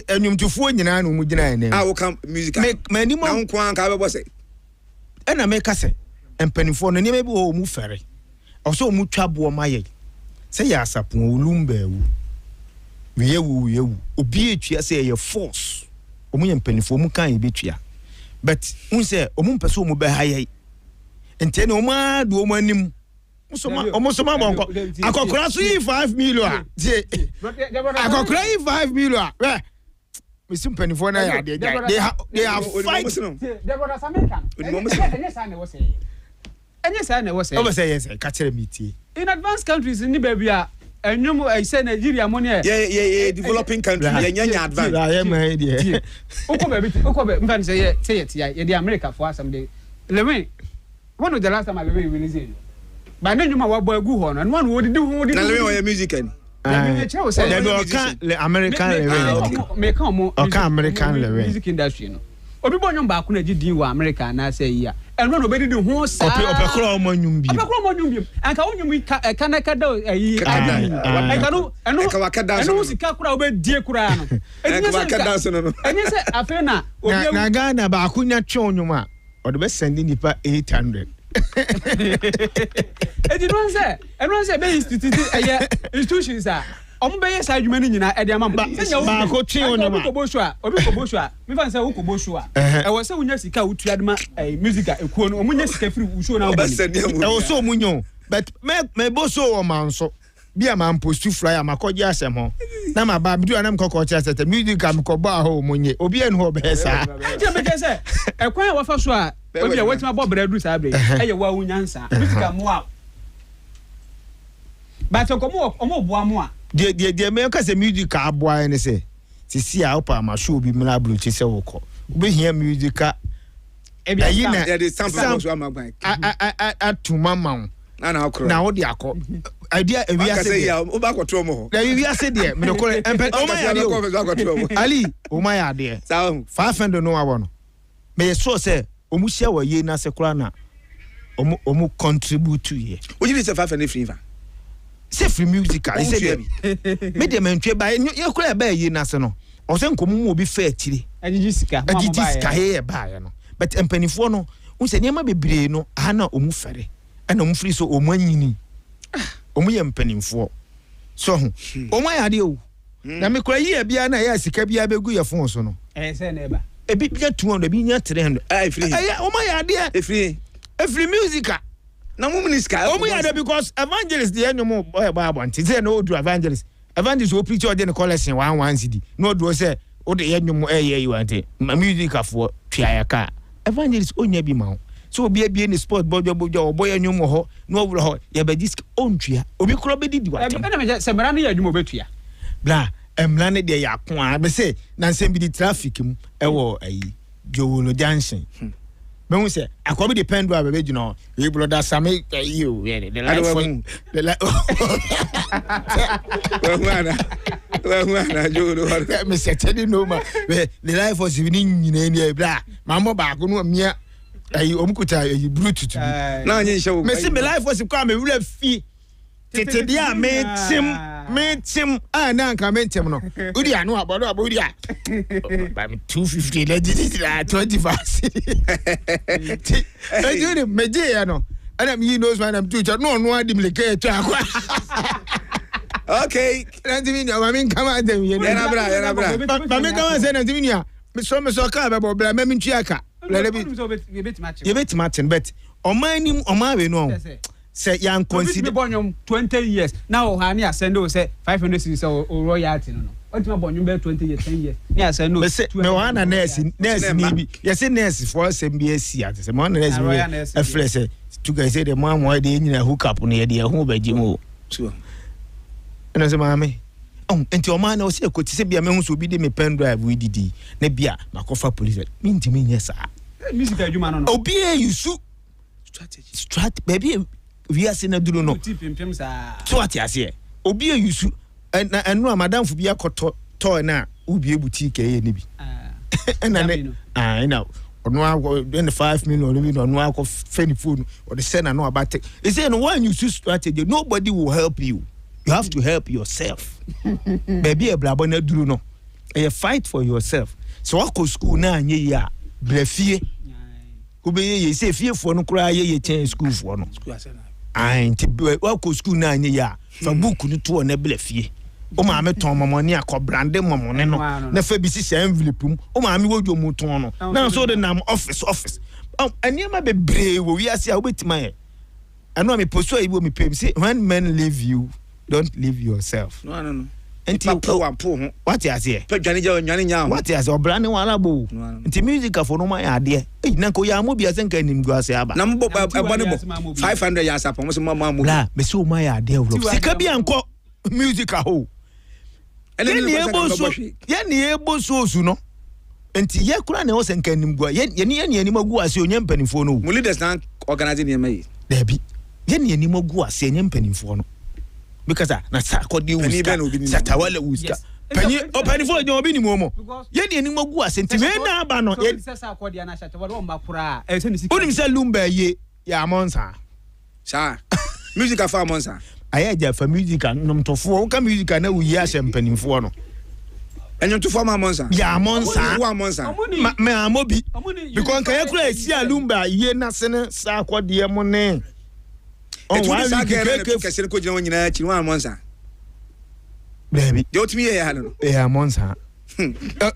enwumtufo nyina na mu gina ene wo kam music ma ni na nko an ka bebo se ana me ka se empanifo no ni me bi o mu fere o so mu twabo ma ye say ya asapon olumba wu yewu obi etua say ye force omu ye mpanifo mu kan ye betua but un say omu mpese omu be haye ente na omu adu omu anim omu soma bonko akokora so 5 million je akokora 5 million we sim mpanifo na ya they have fight Deborah Samekan enye sa na wo say o say yes ka kire meeting in advanced countries ni baby enyum say Nigeria money yeah developing country nya advance yeah my dear uko mfan say ye the America for some day lewe one of the last time I lewe release it but then nyuma wa boy gu ho no one wo di na lewe o music ani le American lewe me kan mo American lewe music industry no obi bo nyum ba ko na gidi wa America na say ya enro no be di ho sa opekro mo nyum bi anka wonyum ka na ka do ayi anka no eno sika kura obe die kura no enye se afena obi na Ghana ba akunya twonyum a o de be send nipa 800 eno se be institutions a omo be yes adwuma ni nyina e de amam ba ko twi onyum obi ko boshu a me fan say wo ko boshu a e wo se wonya sika wotu aduma music a ekuo no omo nya sika free wo show na wo e wo so omunyo but me boso wo manso bia man postu flyer makoje asem ho na ma ba bidu anam kokko cha sete music am ko ba ho omunye obi en ho be sa je me kese e kwan wa fa so a obi e wetima bo bradu sa bre e ye wa wunyansa music am wa ba to ko mo omo bo am a de me ka se music aboa ene se sisi a opa ma show bi mla blu chi se woko obi hia music ayi na de sample so amagban atu mama na okro na wo de akọ idea ewi ase ya o ba kwotro mo ho na ewi ase de me ko o ma ya de ali o ma ya de 500 no wa no me so se o mu share wa ye na se kura na o mu contribute to ye o ji se 500 free va se free music I say me de mentwe ba ye kura ba ye na se no o se nkomu mu obi fa atire agigi sika he ba ye no but empanifo no un se niam bebre no ana o mu fere ana o mu free so o mu anyini o mu ye mpanifo so o mu ya de o na me kura ye bia na ya sika bia begu ye fon so no se na eba ebi bia 200 ebi nya 300 free o mu ya de free music na mu minister o mu ya de because evangelist de anyum boy ba nti say no do evangelist o preach o de ne collection 1 cd no do say o de anyum ye want music afo twa ya ka evangelist onya bi ma so obi abi ni sport bojo oboy anyum ho no wuro ho ye be disk ontua obi kro be didi wa tem na me se mara no ya adwuma betua bla emla ne de ya ko a be se na nsem bi di traffic mu ewo ayi Jowolo junction me hu se akobi depend wa be gino we brother same you the life for the life well Jowolo me se tell no ma the life was ni nyina ni bla mamo ba ko no mia ayi omkuta ayi bluetooth na anye nhyɛ me se me life was kwa me wura fi tete dia me tim na nka me tim no udi anu abodo udi a ba 250 legit 25 ejuni meje ya no ana me knows when I'm too no adi mleke to akwa okay nanti mi ma min kama dem ye na bra ba me kama se nanti mi nia me so ka ba bo bra me ntua you bet match but omani no say yan consider bonyom 20 years now ha ni asend o say 500 cities o royalty no ultima bonyom be 20 years 10 years ni asend no me wana nurse ni bi yes nurse for SMBC at say man nurse me afre say to guys say the man why dey nyina hook up no ye dey hu baji mu so eno say mama enti o man na o say ko ti say bia me hu so bi dey me pen drive we didi na bia makofa police me ntimi nyesa music adwuma no obi e yusu strategy baby we are seeing duro no so what you say obi e yusu enu madam fu bia koto to na ubi boutique e ni bi na na ono ago 25 million ni ono ago feni phone or the send no about it he say no when you use strategy nobody will help you have to help yourself baby e blabo na duro no e fight for yourself so what go school na anye ya brefie ko be ye say fie fo no kura ye chen school fo no nti what go school na anye ya fa book no to na brefie o ma me ton momoni akobrande momone no na fa bi si envelope mu o ma me wodwo mu ton no na so de nam office aniema bebre wo wi ase a obetima ye anu me poso ayi me pem say when men leave you don't leave yourself no enti po ho what you say pe dwane nya what you say obrane wala bo enti music afo no ma ya de na ko ya mo bia se nka nim gu ase aba na mbo ebone bo 500 years apon mo se mama mo la me se o ma ya de wro sika bia nko music aho ye ni ebo so no enti ye kura na o se nka nim gu ye ni nim agu ase onye mpanimfo no mo leaders na organize ni mai debi ye ni nim agu ase onye mpanimfo no because na sakodi wuska satawale wuska panimfo je obi ni mo ye ni nim agu ase enti me na aba no ye sakodi na satawale o makura onim se lumba ye ya monsa sa music afa monsa ayaja fa music nomtofo ka music na wuyi ashe mpanimfo no enyotofo ma monsa ya monsa wa monsa me amobi because kan yakura esi alumba ye na sene sakodi mo ne on wa ke kese ko jina wonyina chi wa monsa baby de otimi ye ha no ya monsa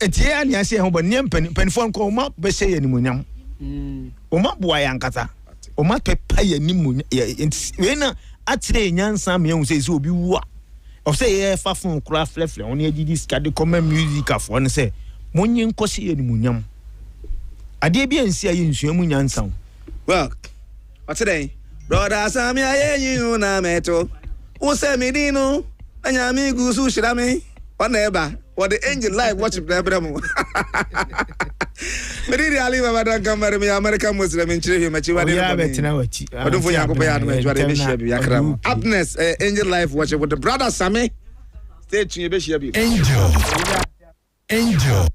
etie ani ase ho bo ne mpanimfo ko ma be se ye ni munyam o ma boa ya nkata o ma pepa ye ni munyam we na atire nyansa me hu se obi wu a o se ye fa fun kura flefle on ye didi skade come music afo ne se monye nkosi ye ni munyam ade bia nsi aye nsuamu nyansa well what's day brother sami aye yin na meto o se mi dinu anya mi gusu shirami ona eba what the angel live watch the bremo Meri ali baba Dankambary me American Muslim in chire machi wa de ya betina wachi odun fo yakobo ya no majware be shia bi yakra happiness angel life watch with the brother Sami stay tuned be shia bi angel